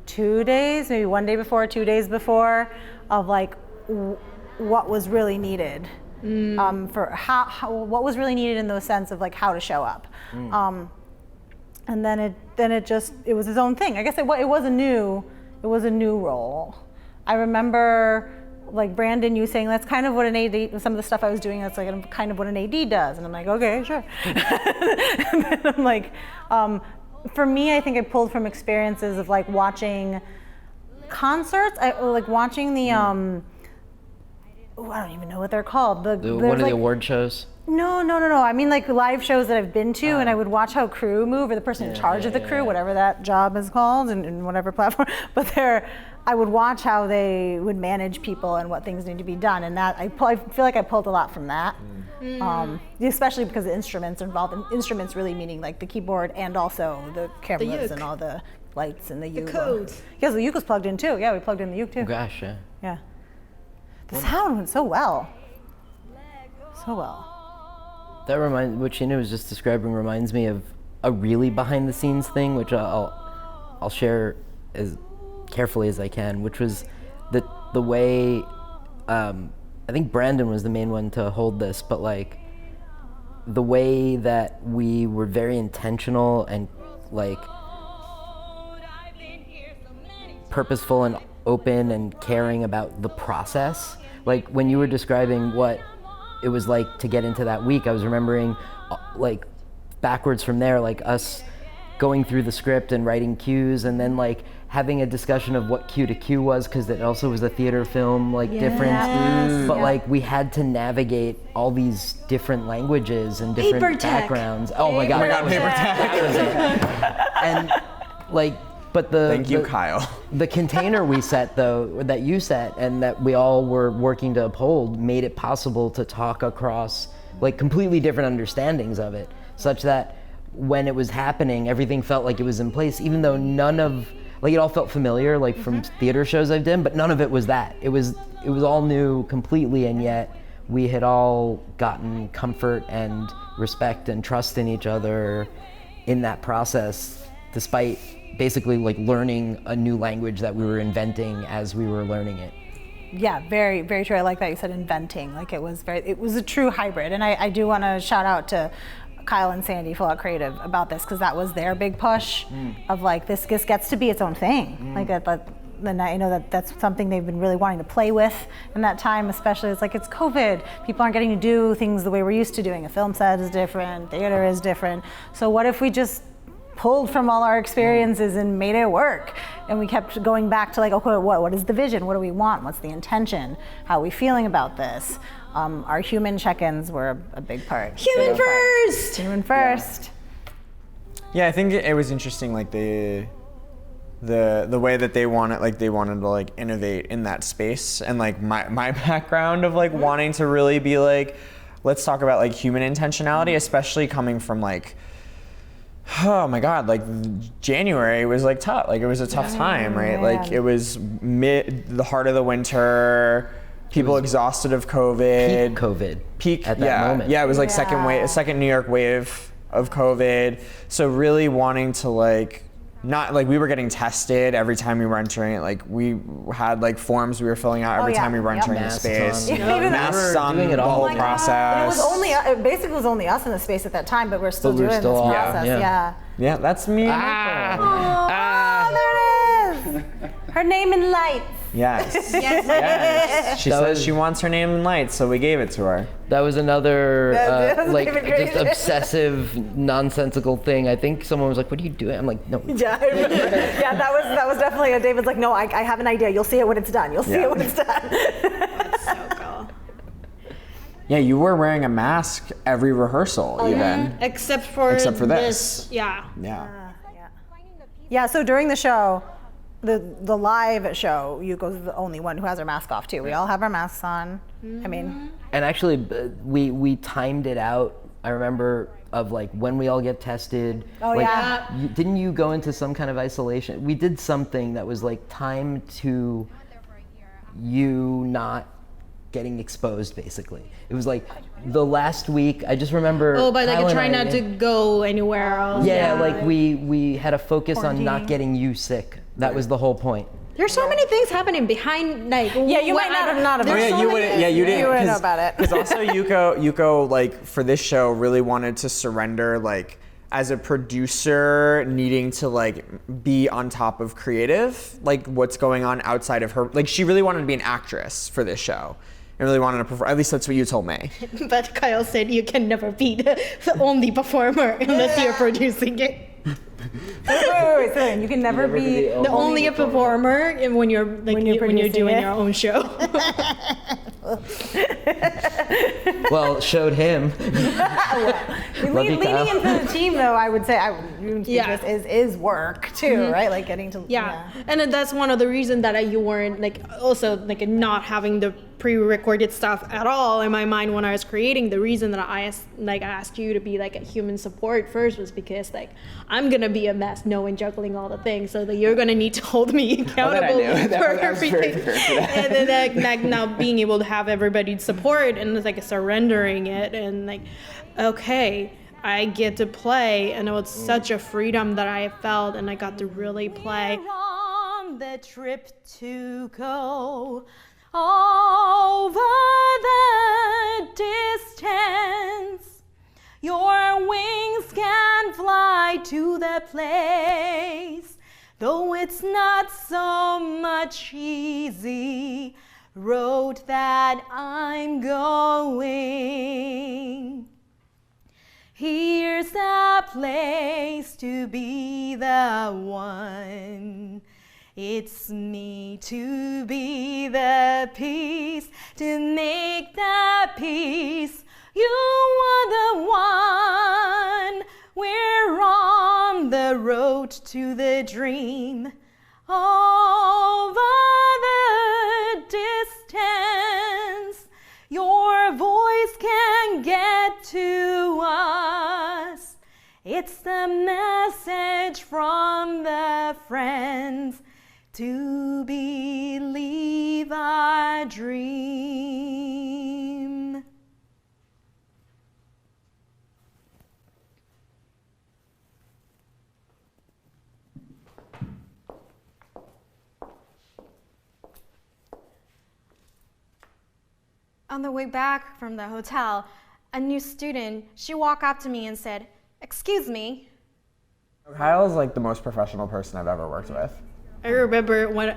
2 days, maybe 1 day before, 2 days before, of like what was really needed. For what was really needed in the sense of like how to show up. And then it was his own thing. I guess it was a new role. I remember like Brandon, you saying that's kind of what an AD, some of the stuff I was doing, that's like kind of what an AD does. And I'm like, okay, sure. And then I'm like, for me, I think I pulled from experiences of like watching concerts, like watching the, I don't even know what they're called.
One of the award shows.
No. I mean like live shows that I've been to, and I would watch how crew move, or the person in charge of the crew, whatever that job is called, in whatever platform. But I would watch how they would manage people and what things need to be done, and that I feel like I pulled a lot from that. Especially because the instruments involved, and instruments really meaning like the keyboard and also the cameras
uke.
and all the lights and the uke.
codes.
Yes, the uke was plugged in too. Yeah, we plugged in the uke too.
Oh gosh, yeah.
Yeah. The sound went so well. So well.
That what Sheena was just describing reminds me of a really behind the scenes thing, which I'll share as carefully as I can, which was the way, I think Brandon was the main one to hold this, but like the way that we were very intentional and like purposeful and open and caring about the process. Like when you were describing what it was like to get into that week, I was remembering like backwards from there, like us going through the script and writing cues, and then like having a discussion of what cue to cue was, because it also was a theater film like difference. But like we had to navigate all these different languages and different
Paper tech.
backgrounds. Oh my god,
paper tech.
and like, but
Thank you, Kyle.
the container we set though, that you set and that we all were working to uphold, made it possible to talk across like completely different understandings of it, such that when it was happening, everything felt like it was in place, even though none of, like it all felt familiar, like from theater shows I've done, but none of it was that. It was all new completely, and yet we had all gotten comfort and respect and trust in each other in that process, despite basically like learning a new language that we were inventing as we were learning it.
Yeah, very, very true. I like that you said inventing. Like it was a true hybrid. And I do want to shout out to Kyle and Sandy, Full Out Creative, about this, because that was their big push of like, this gets to be its own thing. Like then I know that's something they've been really wanting to play with in that time, especially it's like it's COVID. People aren't getting to do things the way we're used to doing. A film set is different, theater is different. So what if we just pulled from all our experiences and made it work? And we kept going back to like, okay, what is the vision? What do we want? What's the intention? How are we feeling about this? Our human check-ins were a big part.
Human first!
Human first.
Yeah, I think it was interesting, like the way that they wanted to like innovate in that space, and like my background of like wanting to really be like, let's talk about like human intentionality, especially coming from like, oh my god, like January was like tough, like it was a tough time, right? Like it was the heart of the winter. People exhausted of COVID.
Peak COVID.
Peak
at that moment.
Yeah, it was like second New York wave of COVID. So really wanting to like, not like we were getting tested every time we were entering it. Like we had like forms we were filling out every time we were entering the space. Masks on,
doing it
the
all.
whole process.
It was only, basically it was only us in the space at that time, but we're still doing this process.
Yeah, that's me.
Oh, there it is. Her name in lights.
Yes. Yes. She says she wants her name in lights, so we gave it to her.
That was another like
even
just
great.
obsessive, nonsensical thing. I think someone was like, "What are you doing?" I'm like, "No."
Yeah, I remember. Yeah, that was definitely David's like, no, I have an idea. You'll see it when it's done. You'll see it when it's done.
That's so cool.
Yeah, you were wearing a mask every rehearsal, even.
Except for
this.
Yeah.
Yeah, so during the show, the live show, Yuko's the only one who has her mask off too. We all have our masks on. I mean,
and actually, we timed it out. I remember of like when we all get tested.
Oh,
like,
yeah.
Didn't you go into some kind of isolation? We did something that was like timed to you not getting exposed, basically. It was like the last week. I just remember.
Oh, but
Kyle
like
and
trying
I-
not to go anywhere else.
Yeah, like we had a focus on not
Quarantining.
getting you sick. That was the whole point.
There's so many things happening behind, like.
yeah, you
what
might not
I-
have not have.
Oh, yeah, you wouldn't. Yeah, you didn't.
You wouldn't know about it.
Because also Yuko, like for this show, really wanted to surrender, like as a producer, needing to like be on top of creative, like what's going on outside of her. Like she really wanted to be an actress for this show, and really wanted to perform. At least that's what you told me.
But Kyle said you can never be the only performer unless you're producing it.
Wait, you can never be
The only a performer when you're like when you're
producing
doing
it.
your own show.
Well, showed him. Love you,
leaning
Kyle.
into the team, though. I would say,
Yeah.
is work too, right? Like getting to
Yeah, and then that's one of the reasons that you weren't like also like not having the pre-recorded stuff at all in my mind when I was creating. The reason that I asked you to be like a human support first was because like I'm gonna be a mess knowing juggling all the things, so that you're gonna need to hold me accountable for everything. And then like now being able to have everybody's support and it's like surrendering it and like okay, I get to play, and it was such a freedom that I felt, and I got to really play. On the trip to go over the distance, your wings can fly to the place, though it's not so much easy road that I'm going.
Here's a place to be the one. It's me to be the peace, to make the peace. You are the one. We're on the road to the dream. Over the distance, your voice can get to us. It's the message from the friends to believe our dream. On the way back from the hotel, a new student, she walked up to me and said, "Excuse me."
Kyle's like the most professional person I've ever worked with.
I remember when,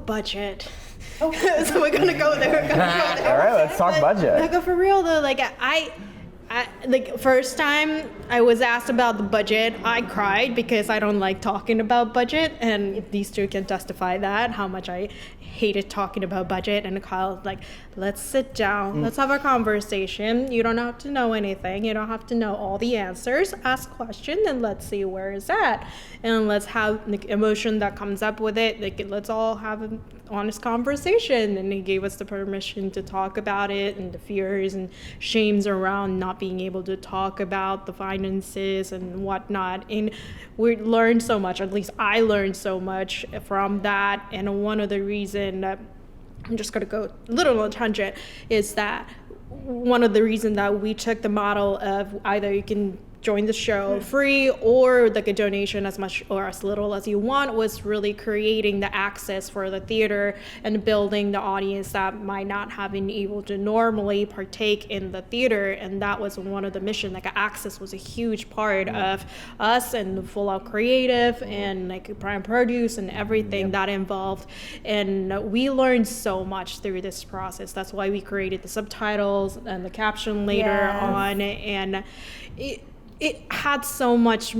budget. So we're gonna go there.
All right, let's talk budget.
Like for real though, like I like first time I was asked about the budget, I cried because I don't like talking about budget, and these two can testify that how much I hated talking about budget. And Kyle's like, let's sit down, let's have a conversation. You don't have to know anything. You don't have to know all the answers. Ask questions and let's see where it's at. And let's have the emotion that comes up with it. Like let's all have an honest conversation. And he gave us the permission to talk about it and the fears and shames around not being able to talk about the finances and whatnot. And we learned so much, at least I learned so much from that. And one of the reasons that I'm just going to go a little on a tangent is that one of the reasons that we took the model of either you can join the show free or like a donation as much or as little as you want was really creating the access for the theater and building the audience that might not have been able to normally partake in the theater. And that was one of the mission. Like access was a huge part of us and the Full Out Creative and like Prime Produce and everything that involved. And we learned so much through this process. That's why we created the subtitles and the caption later on. And it had so much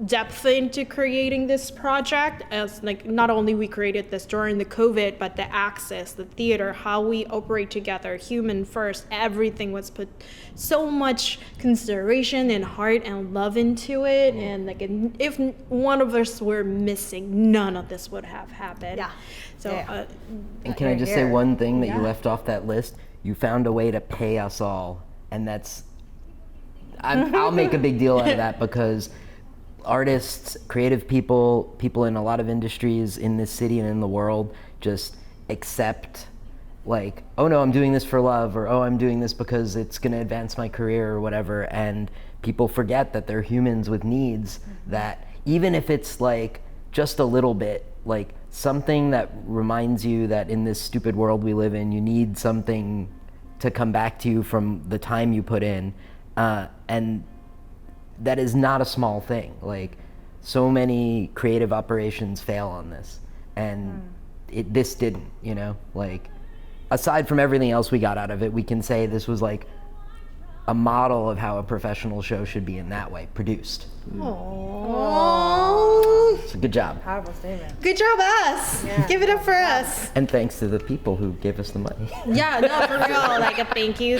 depth into creating this project, as like not only we created this during the COVID, but the access, the theater, how we operate together, human first, everything was put so much consideration and heart and love into it. And like if one of us were missing, none of this would have happened.
Yeah.
So
and can I just say one thing that you left off that list? You found a way to pay us all, and that's I'll make a big deal out of that, because artists, creative people, people in a lot of industries in this city and in the world just accept like, oh no, I'm doing this for love, or oh, I'm doing this because it's going to advance my career or whatever. And people forget that they're humans with needs, that even if it's like just a little bit, like something that reminds you that in this stupid world we live in, you need something to come back to you from the time you put in. And that is not a small thing. Like, so many creative operations fail on this, and this didn't, you know? Like, aside from everything else we got out of it, we can say this was like a model of how a professional show should be in that way, produced.
Aww.
So good job.
Powerful statement.
Good job, us.
Yeah.
Give it up for us.
And thanks to the people who gave us the money.
Yeah, no, for real. Like a thank you.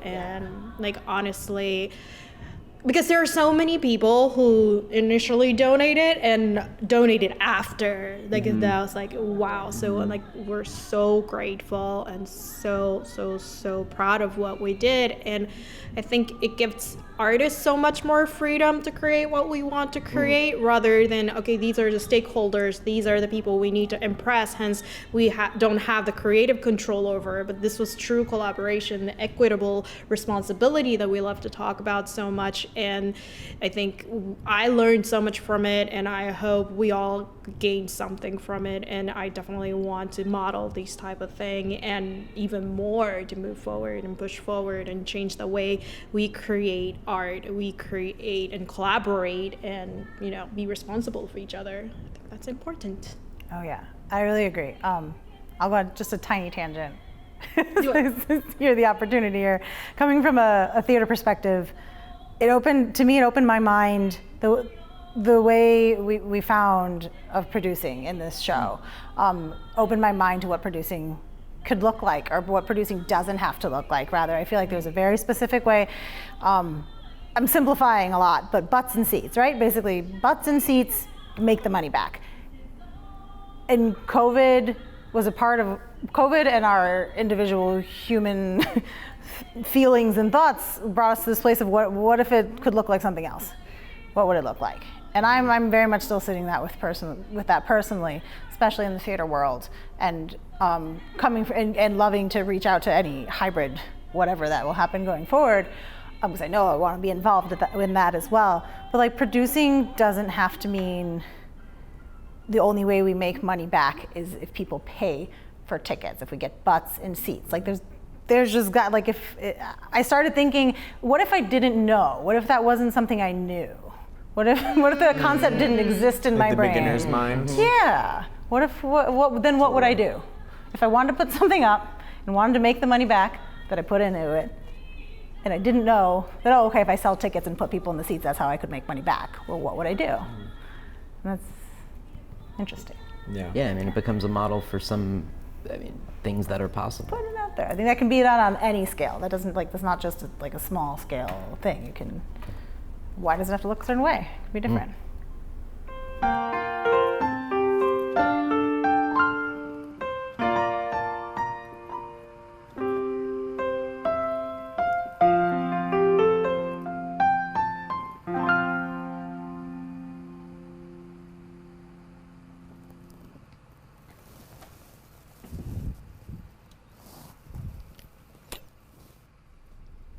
And like honestly, because there are so many people who initially donated and donated after. Like that was like, wow. So like we're so grateful and so proud of what we did. And I think it gives artists so much more freedom to create what we want to create, rather than, okay, these are the stakeholders, these are the people we need to impress, hence we don't have the creative control over it. But this was true collaboration, the equitable responsibility that we love to talk about so much. And I think I learned so much from it, and I hope we all gained something from it. And I definitely want to model this type of thing, and even more to move forward and push forward and change the way we create art, we create and collaborate, and be responsible for each other. I think that's important.
Oh yeah, I really agree. I'll go on just a tiny tangent. hear the opportunity here. Coming from a theater perspective, it opened my mind. The way we found of producing in this show opened my mind to what producing could look like, or what producing doesn't have to look like. Rather, I feel like there's a very specific way. I'm simplifying a lot, but butts and seats, right? Basically, butts and seats make the money back. And COVID was a part of COVID, and our individual human feelings and thoughts brought us to this place of what if it could look like something else? What would it look like? And I'm very much still sitting with that personally, especially in the theater world, and and loving to reach out to any hybrid, whatever that will happen going forward, because I know I want to be involved in that as well. But like, producing doesn't have to mean the only way we make money back is if people pay for tickets, if we get butts and seats. Like there's just got, like, I started thinking, what if I didn't know? What if that wasn't something I knew? What if the concept didn't exist in my brain?
The beginner's mind.
Yeah. Then what would I do? If I wanted to put something up and wanted to make the money back that I put into it, and I didn't know that, okay, if I sell tickets and put people in the seats, that's how I could make money back. Well, what would I do? And that's interesting.
Yeah.
Yeah, I mean, it becomes a model for things that are possible.
Put it out there. I think that can be done on any scale. That's not just a small scale thing. You can. Why does it have to look a certain way? It can be different.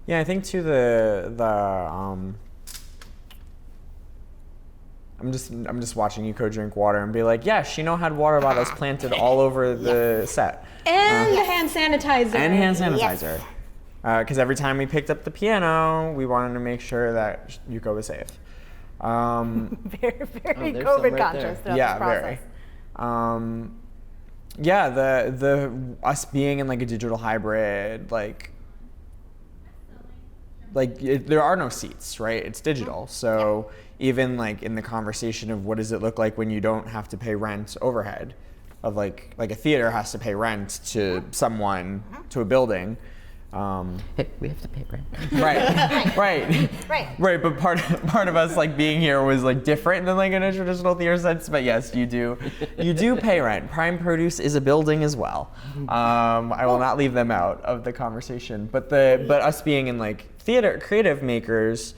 Yeah, I think too I'm just watching Yuko drink water and be like, yeah, Shino had water bottles planted all over the set.
And hand sanitizer.
And hand sanitizer. Because every time we picked up the piano, we wanted to make sure that Yuko was safe.
Very, very
there's
COVID
some right
conscious throughout
Yeah,
this process.
very. Yeah, the us being in like a digital hybrid, there are no seats, right? It's digital. So even like in the conversation of what does it look like when you don't have to pay rent overhead, of like a theater has to pay rent to someone, to a building.
Hey, we have to pay rent.
Right. But part of us like being here was like different than like in a traditional theater sense. But yes, you do pay rent. Prime Produce is a building as well. I will not leave them out of the conversation. But us being in like theater creative makers,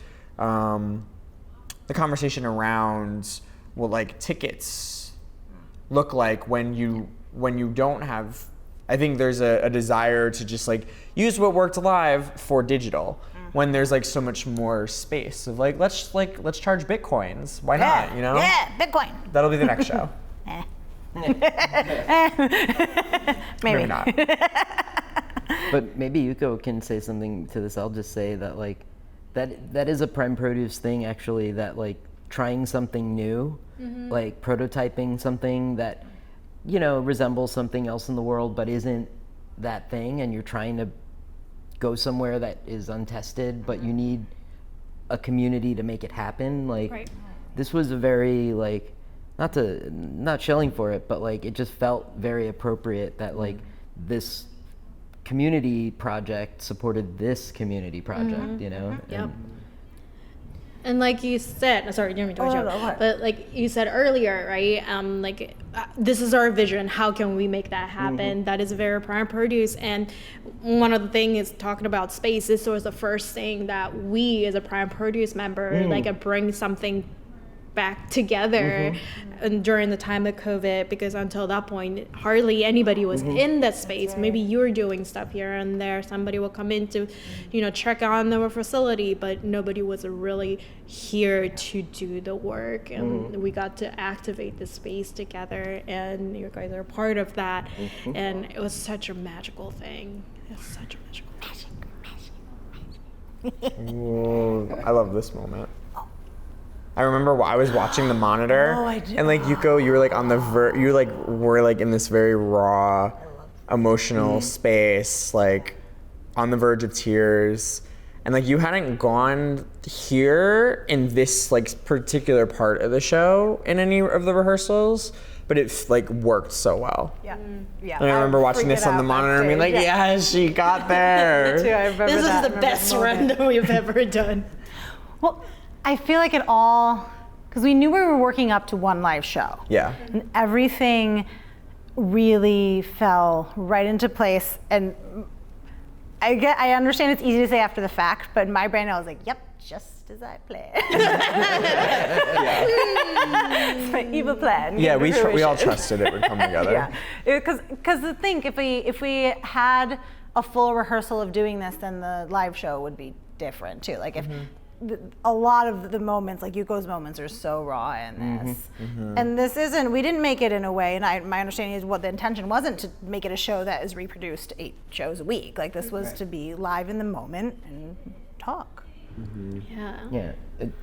the conversation around what like tickets look like when you don't have. I think there's a desire to just like use what worked live for digital when there's like so much more space of like let's charge Bitcoins. Why not? You know?
Yeah, Bitcoin.
That'll be the next show.
Maybe
not.
But maybe Yuko can say something to this. I'll just say that like that is a Prime Produce thing actually, that like trying something new, like prototyping something that resembles something else in the world but isn't that thing, and you're trying to go somewhere that is untested, but you need a community to make it happen. Like this was a very like not shilling for it, but like it just felt very appropriate that like this community project supported this community project,
Yep. And like you said, sorry, didn't mean to interrupt, but like you said earlier, right? This is our vision. How can we make that happen? That is very Prime Produce. And one of the things is talking about space. This was the first thing that we, as a Prime Produce member, bring something back together and during the time of COVID, because until that point hardly anybody was in that space. Maybe you were doing stuff here and there, somebody will come in to check on the facility, but nobody was really here to do the work, and we got to activate the space together, and you guys are part of that. And it was such a magical thing. It was such a magical thing.
Whoa, I love this moment. I remember I was watching the monitor, and like Yuko, you were like on the you like were like in this very raw emotional space, like on the verge of tears. And like you hadn't gone here in this like particular part of the show in any of the rehearsals, but it like worked so well.
Yeah. Yeah.
And I remember watching this on the monitor and being like, yeah, she got there.
Me too, I remember
This
that.
is the best run that we've ever done.
Well, I feel like it all, because we knew we were working up to one live show.
Yeah.
And everything really fell right into place. And I understand it's easy to say after the fact, but in my brain I was like, yep, just as I planned. It's my evil plan.
Yeah,
came to
we all
fruition.
trusted it would come together.
Yeah, because the thing, if we had a full rehearsal of doing this, then the live show would be different too. Like if a lot of the moments, like Yuko's moments, are so raw in this, and this isn't. We didn't make it in a way, and my understanding is what the intention wasn't to make it a show that is reproduced 8 shows a week. Like this was to be live in the moment and talk.
Yeah.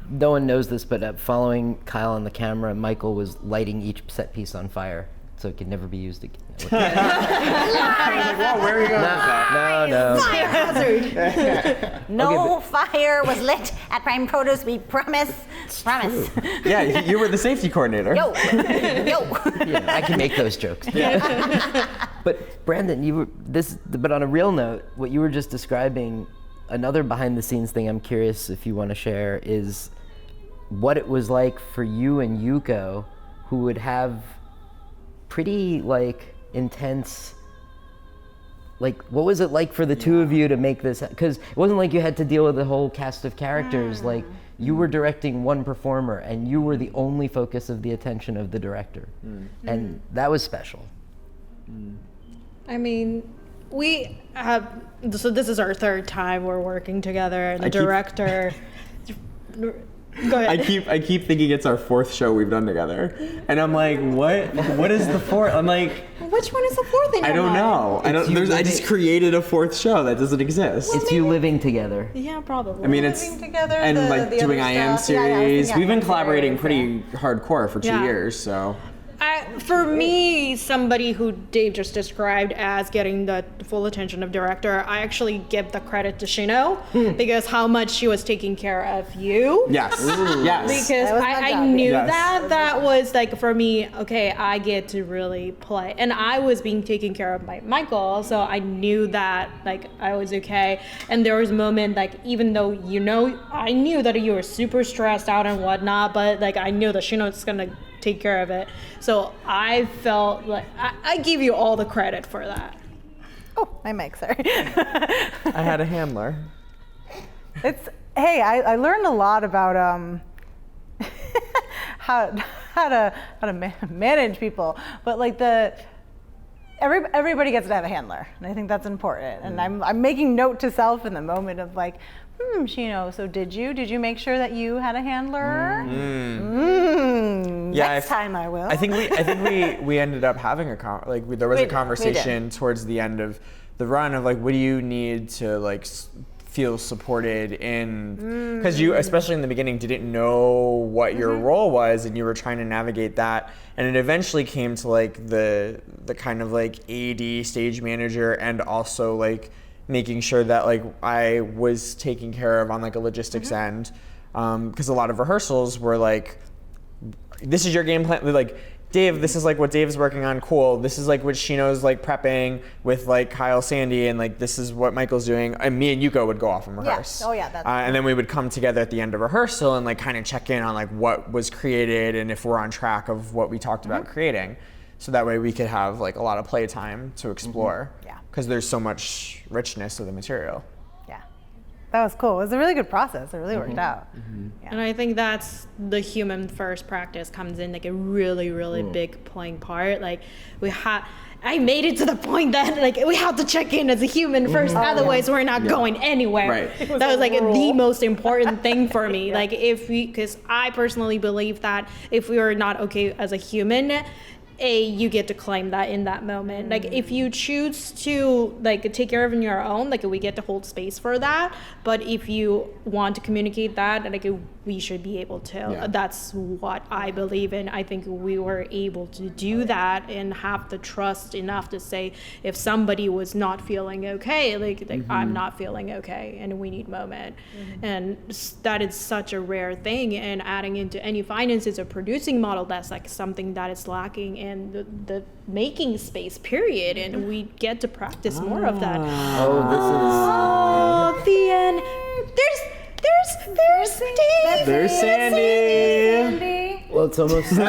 No one knows this, but following Kyle on the camera, Michael was lighting each set piece on fire, so it could never be used again.
I was like, whoa, where are you going with that?
No.
Fire hazard.
No fire was lit at Prime Produce, we promise. Promise.
Yeah, you were the safety coordinator.
Yo.
Yeah, I can make those jokes. But Brandon, but on a real note, what you were just describing, another behind the scenes thing I'm curious if you want to share is what it was like for you and Yuko, who would have pretty like intense, like what was it like for the two of you to make this, because it wasn't like you had to deal with the whole cast of characters. Like you were directing one performer and you were the only focus of the attention of the director, and that was special.
I mean, we have, so this is our 3rd time we're working together, and the director. Go ahead.
I keep thinking it's our 4th show we've done together, and I'm like, what is the 4th? I'm like,
Which one is the 4th thing?
I don't know. I just created a 4th show that doesn't exist.
It's you living together.
Yeah, probably.
I mean, it's
Living together,
and
the
like
other
doing IM
stuff. Yeah, I was
series.
thinking
We've been
IM
collaborating
series,
pretty hardcore for 2
Yeah.
years, so.
For me, somebody who Dave just described as getting the full attention of director, I actually give the credit to Shino because how much she was taking care of you.
Yes. Yes.
Because
That was my
I
job,
knew
yes.
that was like for me, okay, I get to really play. And I was being taken care of by Michael, so I knew that like I was okay. And there was a moment like even though I knew that you were super stressed out and whatnot, but like I knew that Shino's gonna take care of it. So I felt like I give you all the credit for that.
Oh, my mic, sorry.
I had a handler.
I learned a lot about how to manage people, but like everybody gets to have a handler, and I think that's important. And I'm making note to self in the moment of like, Shino, so did you make sure that you had a handler?
Yeah,
Next time I will.
I think we ended up having there was a conversation towards the end of the run of like, what do you need to like feel supported in, because you, especially in the beginning, didn't know what your role was, and you were trying to navigate that, and it eventually came to like the kind of like AD stage manager, and also like making sure that like I was taken care of on like a logistics end, because a lot of rehearsals were like, this is your game plan, like, Dave, this is like what Dave's working on, cool. This is like what Shino's like prepping with like Kyle, Sandy, and like this is what Michael's doing. And me and Yuko would go off and rehearse.
Oh yeah, that's
and then we would come together at the end of rehearsal and like kind of check in on like what was created and if we're on track of what we talked about creating. So that way we could have like a lot of play time to explore.
Yeah.
Because there's so much richness of the material.
Yeah, that was cool. It was a really good process. It really worked out. Yeah.
And I think that's the human first practice comes in like a really, really big playing part. Like I made it to the point that like we have to check in as a human first, otherwise we're not going anywhere.
Right.
That was like the most important thing for me. Like because I personally believe that if we are not okay as a human, you get to claim that in that moment. Like if you choose to like take care of it on your own, like we get to hold space for that. But if you want to communicate that, like we should be able to.
Yeah.
That's what I believe in. I think we were able to do that and have the trust enough to say if somebody was not feeling okay, like I'm not feeling okay and we need moment. And that is such a rare thing, and adding into any finances or producing model, that's like something that is lacking in the making space period, and we get to practice more of that.
Oh,
The end. There's Sandy.
There's Sandy.
well, it's almost.
And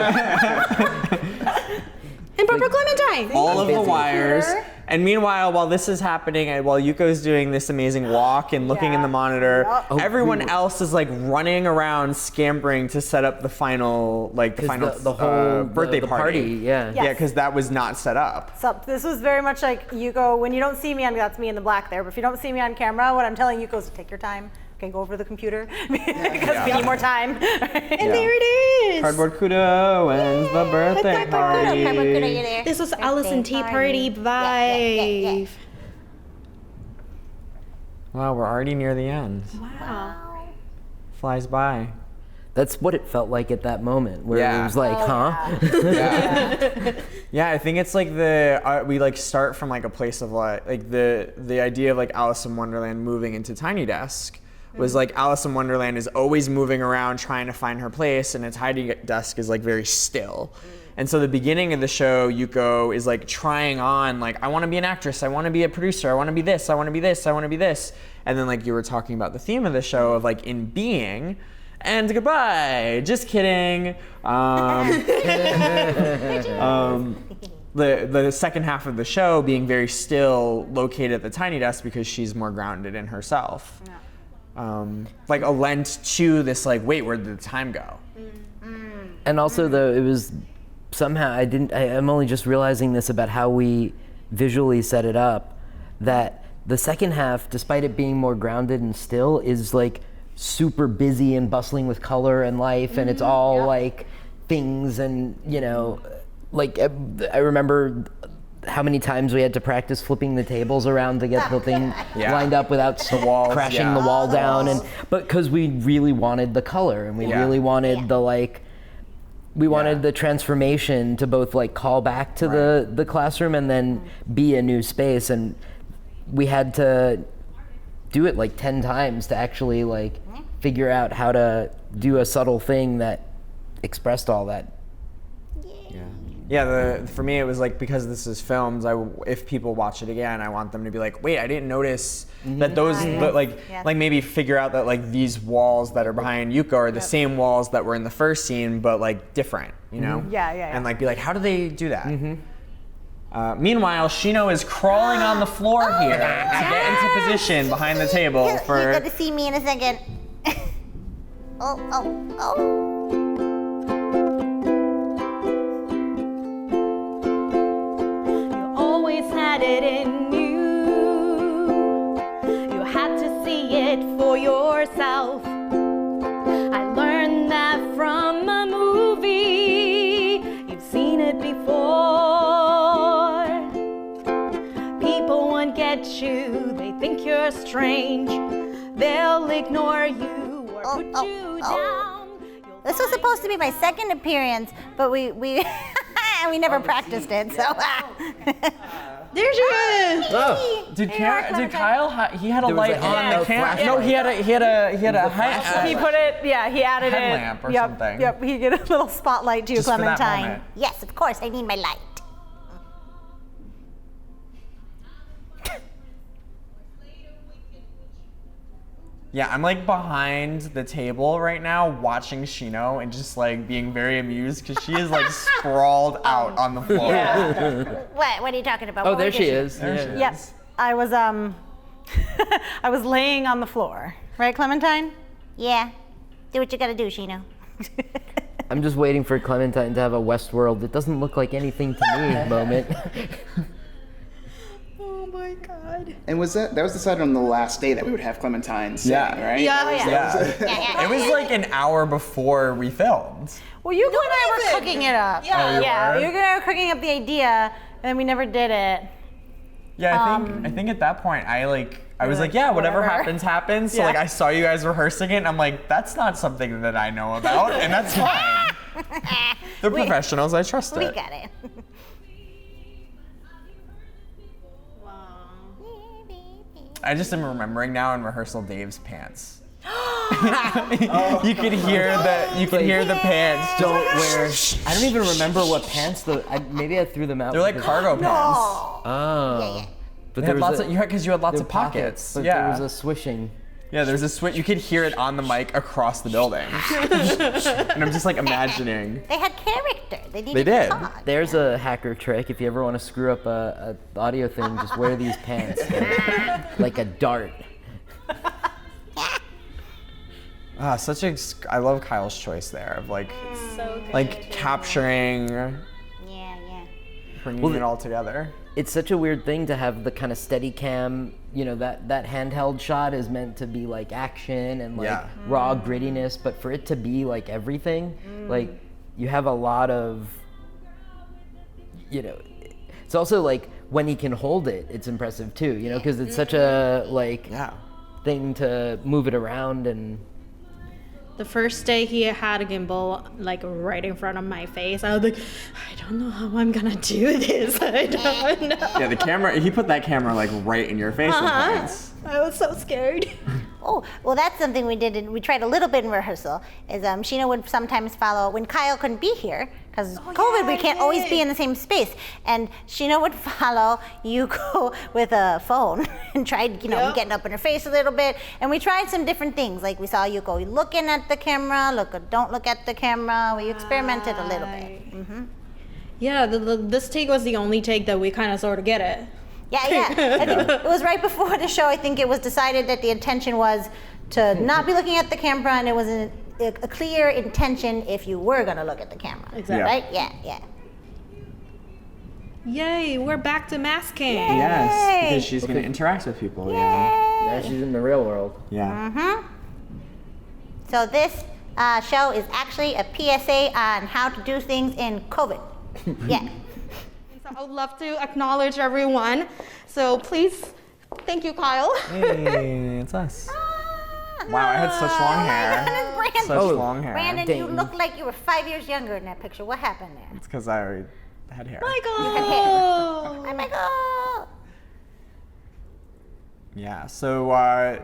Purple Clementine.
All of the wires. And meanwhile, while this is happening, and while Yuko's doing this amazing walk and looking in the monitor, everyone else is like running around, scampering to set up the final, like the final
the whole
birthday party.
Yeah.
Yes.
Yeah, because that was not set up.
So this was very much like Yuko, when you don't see me that's me in the black there, but if you don't see me on camera, what I'm telling Yuko is to take your time. Okay, go over to the computer because we need more time.
And there it is.
Cardboard Kudo wins the birthday party.
Cardboard Kudo, you there?
This was Allison Tea Party
Yeah.
Vibe.
Wow, we're already near the end.
Wow.
Flies by.
That's what it felt like at that moment, where
Yeah.
it was like,
Yeah, I think it's like we like start from like a place of like the idea of like Alice in Wonderland moving into Tiny Desk was like Alice in Wonderland is always moving around trying to find her place, and a Tiny Desk is like very still. And so the beginning of the show, Yuko is like trying on like, I want to be an actress, I want to be a producer, I want to be this, I want to be this, I want to be this. And then like you were talking about the theme of the show of like in being. And goodbye. Just kidding. The second half of the show being very still, located at the Tiny Desk because she's more grounded in herself. Like a lent to this like, wait, where did the time go?
And also, though, it was somehow I'm only just realizing this about how we visually set it up, that the second half, despite it being more grounded and still, is like super busy and bustling with color and life, and it's all like things, and you know, like I remember how many times we had to practice flipping the tables around to get the thing lined up without crashing the wall down, but because we really wanted the color, and we really wanted the like, we wanted the transformation to both like call back to the classroom and then be a new space, and we had to do it like 10 times to actually like figure out how to do a subtle thing that expressed all that.
Yeah, for me it was like, because this is filmed, if people watch it again, I want them to be like, wait, I didn't notice that those, like maybe figure out that like these walls that are behind Yuko are the same walls that were in the first scene, but like different, you know? And like be like, how do they do that? Meanwhile, Shino is crawling on the floor here to get into position behind the table
You're
for.
going to see me in a second. Oh.
Always had it in you. You had to see it for yourself. I learned that from a movie. You've seen it before. People won't get you. They think you're strange. They'll ignore you or put you down.
This was supposed to be my second appearance, but we never practiced it, so.
There she is.
Did Kyle? He had a light on the camera. No, he had a
He put it, he added
headlamp
it.
or something.
Yep, he get a little spotlight to you,
Just for that
Clementine.
moment.
Yes, of course, I need my light.
Yeah, I'm like behind the table right now watching Shino and just like being very amused because she is like sprawled out on the floor.
What are you talking about?
Oh,
What
there
was
she
it?
is. Yeah.
Yes, I was I was laying on the floor, right, Clementine?
Yeah. Do what you gotta do, Shino.
I'm just waiting for Clementine to have a Westworld, it doesn't look like anything to me moment.
Oh my god.
And was that was decided on the last day that we would have Clementine sing, right?
Yeah. It was like an hour before we filmed.
Well, you and I were cooking it up.
Yeah.
You and I were cooking up the idea, and we never did it.
Yeah, I think at that point I was like, yeah, whatever happens, happens. So like I saw you guys rehearsing it and I'm like, that's not something that I know about and that's fine. They're professionals, I trust
We
it.
got it.
I just am remembering now in rehearsal Dave's pants. You could hear the pants.
Don't wear. I don't even remember what pants. Maybe I threw them out.
They're like cargo pants.
Oh. But
They had lots of, because you had lots of pockets.
But
Yeah.
there was a swishing.
Yeah, there's a switch. You could hear it on the mic across the building. And I'm just like imagining.
They had character. They
They
needed
did.
to talk.
There's a hacker trick. If you ever want to screw up a audio thing, just wear these pants like a dart.
I love Kyle's choice there of like
So good.
like capturing,
Yeah.
bringing it all together.
It's such a weird thing to have the kind of steady cam, that handheld shot is meant to be like action and like raw grittiness, but for it to be like everything, like you have a lot of, it's also like when he can hold it, it's impressive too, because it's such a thing to move it around and.
The first day he had a gimbal like right in front of my face, I was like, I don't know how I'm gonna do this. I don't know.
Yeah, the camera. He put that camera like right in your face at points.
I was so scared.
Oh, well, that's something we did. We tried a little bit in rehearsal. Is Sheena would sometimes follow when Kyle couldn't be here because COVID. We can't always be in the same space, and Sheena would follow Yuko with a phone and tried, getting up in her face a little bit. And we tried some different things. Like we saw Yuko looking at the camera, don't look at the camera. We experimented a little bit.
Yeah, this take was the only take that we kind of sort of get it.
Yeah. I think it was right before the show. I think it was decided that the intention was to not be looking at the camera, and it was a clear intention if you were going to look at the camera.
Exactly.
Right? Yeah.
Yay, we're back to masking.
Yes, because she's gonna interact with people.
Yeah, she's in the real world.
Yeah.
So this show is actually a PSA on how to do things in COVID. Yeah.
So I would love to acknowledge everyone. So please, thank you, Kyle.
Hey, it's us. Wow, I had such long hair.
Brandon,
Such long hair.
Brandon, you
Dang.
look like you were 5 years younger in that picture. What happened there?
It's because I already had hair.
Michael.
Hi, Michael.
Yeah, so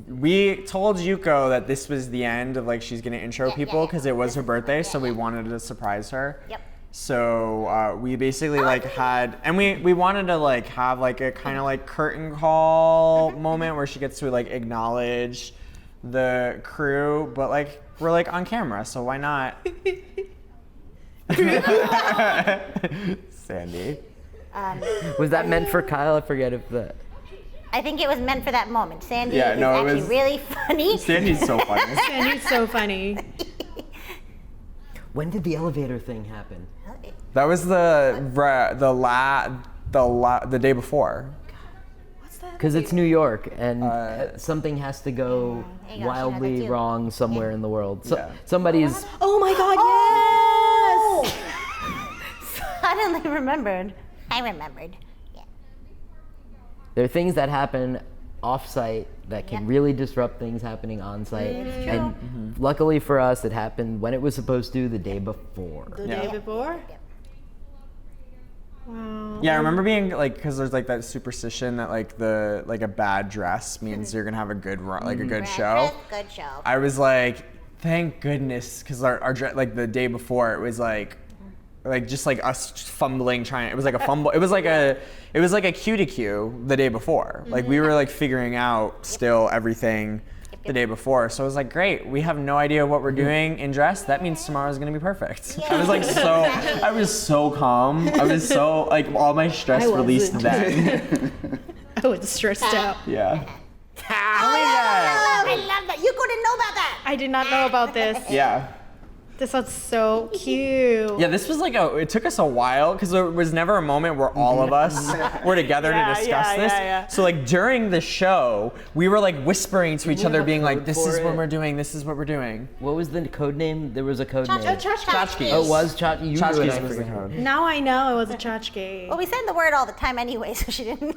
we told Yuko that this was the end of she's gonna intro people because it was her birthday, so we wanted to surprise her.
Yep.
So we basically had, and we wanted to have a kind of curtain call moment where she gets to acknowledge the crew, but we're on camera, so why not? Sandy.
Was that meant for Kyle? I forget if that.
I think it was meant for that moment. Sandy
Yeah,
is
no, it
actually
was-
really funny.
Sandy's so funny.
Sandy's so funny.
When did the elevator thing happen?
That was the day before.
Because it's New York, and something has to go
Hang on,
wildly
Sheena, that's you.
wrong somewhere in the world. So,
Yeah.
somebody's.
Oh my God, yes!
Suddenly remembered. I remembered. Yeah.
There are things that happen off-site that can really disrupt things happening on-site. And luckily for us, it happened when it was supposed to the day before.
The day before? Wow.
Yeah, I remember being because there's that superstition that a bad dress means you're gonna have a good run, a good show.
Good show.
I was thank goodness, because our the day before it was just us fumbling trying. It was a fumble. It was like a cue to cue the day before. We were figuring out still everything the day before. So I was great. We have no idea what we're doing in dress. That means tomorrow's gonna be perfect. I was I was so calm. I was so all my stress
I
released
wasn't.
then.
I was stressed out.
Yeah.
I love that. You couldn't know about that.
I did not know about this.
Yeah.
This was so cute.
Yeah, this was like it took us a while because there was never a moment where all of us were together to discuss this. So like during the show, we were like whispering to each other being like, this is what we're doing, this is what we're doing.
What was the code name? There was a code name.
Tchotchkes.
Oh, it was Tchotchkes. You knew it,
Tchotchkes
I
was the
forgot.
code.
Now I know it was a tchotchke.
Well, we said the word all the time anyway, so she didn't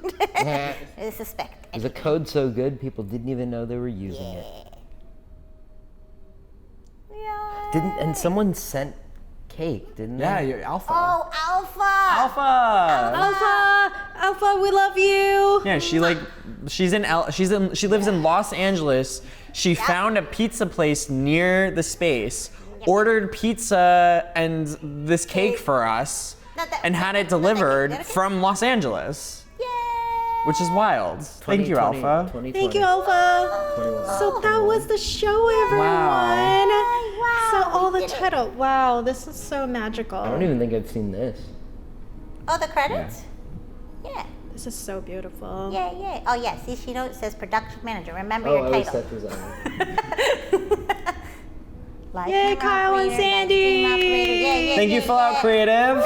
suspect.
It was a code so good, people didn't even know they were using it. And someone sent cake, didn't they?
Yeah, you're Alpha.
Oh, Alpha!
Alpha, we love you.
Yeah, she lives in Los Angeles. She found a pizza place near the space, ordered pizza and this cake for us, and had it delivered from Los Angeles. Which is wild. Thank you, Alpha.
Thank you, Alpha. So that was the show, everyone. So all the title. Wow, this is so magical.
I don't even think I've seen this.
Oh, the credits? Yeah.
This is so beautiful.
Yeah. Oh, yeah. See, she knows it says production manager. Remember
Oh,
your
I was
title.
set designer.
Yay, Kyle and Sandy.
Thank you, Fallout Creative.
Woo!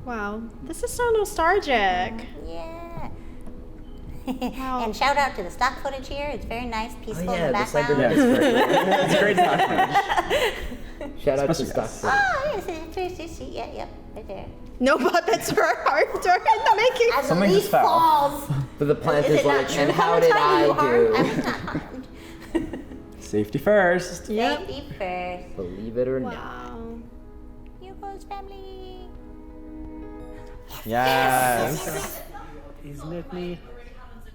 Wow, this is so nostalgic.
Yeah. And shout out to the stock footage here. It's very nice, peaceful in the
the
background.
cybernetics
It's a great document.
Shout out to
Especially
stock
us.
footage.
Oh, yes, yep, right there.
No puppets for art during the making.
As
Something
the
just
leaf
fell.
falls.
But the plant
Is
is
it not
like,
true?
and how did
Clementine, you
I
harmed? I
do?
was not harmed.
Safety first.
Yep.
Safety first.
Believe it or not.
Wow.
Hugo's family.
Yes.
Isn't it me?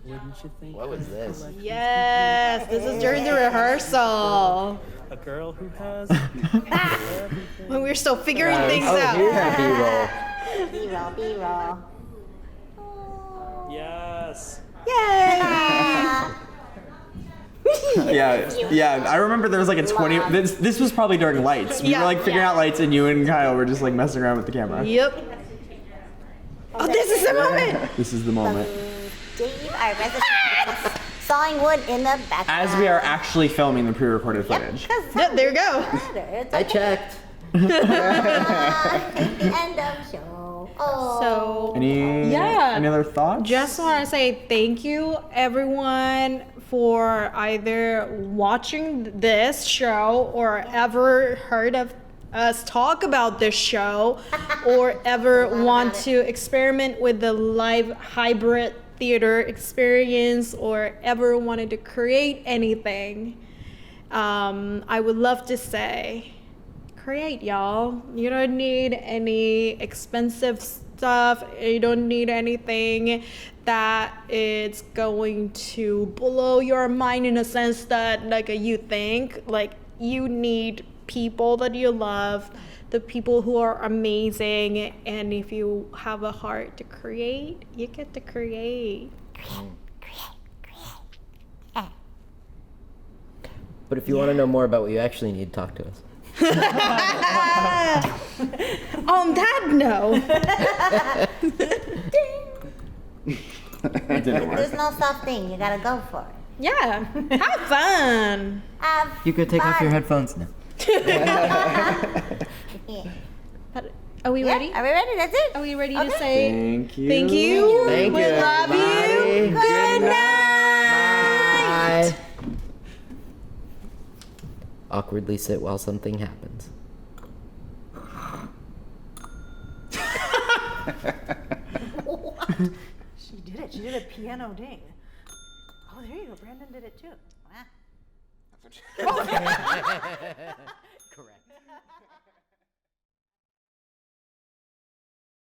Wouldn't you think?
What was this?
Yes, this is during the rehearsal
A girl who has
when we were still figuring things
Oh,
out.
here's a B-roll.
B-roll.
yes.
Yay!
Yeah. I remember there was like a 20. This was probably during lights. We were like figuring out lights, and you and Kyle were just like messing around with the camera.
Yep. Oh, this is the moment.
This is the moment.
Dave, our resident, sawing wood in the background.
As we are actually filming the pre-recorded footage.
Yep, there you go.
I checked.
End of show. Oh.
So,
Any other thoughts?
just want to say thank you, everyone, for either watching this show or ever heard of us talk about this show or ever want to experiment with the live hybrid theater experience or ever wanted to create anything. I would love to say, create, y'all. You don't need any expensive stuff. You don't need anything that it's going to blow your mind in a sense that like you think. Like, you need people that you love, the people who are amazing, and if you have a heart to create, you get to create.
But if you want to know more about what you actually need, talk to us.
On that note,
It didn't work.
There's no soft thing. You gotta go for it.
yeah, have fun.
You could take off your headphones now.
Are we ready?
Are we ready? That's it?
Are we ready to say
Thank you.
thank you?
Thank
We
you,
love
everybody.
you. Good night.
Bye. Awkwardly sit while something happens.
She did it. She did a piano ding. Oh, there you go. Brandon did it too.
Wow.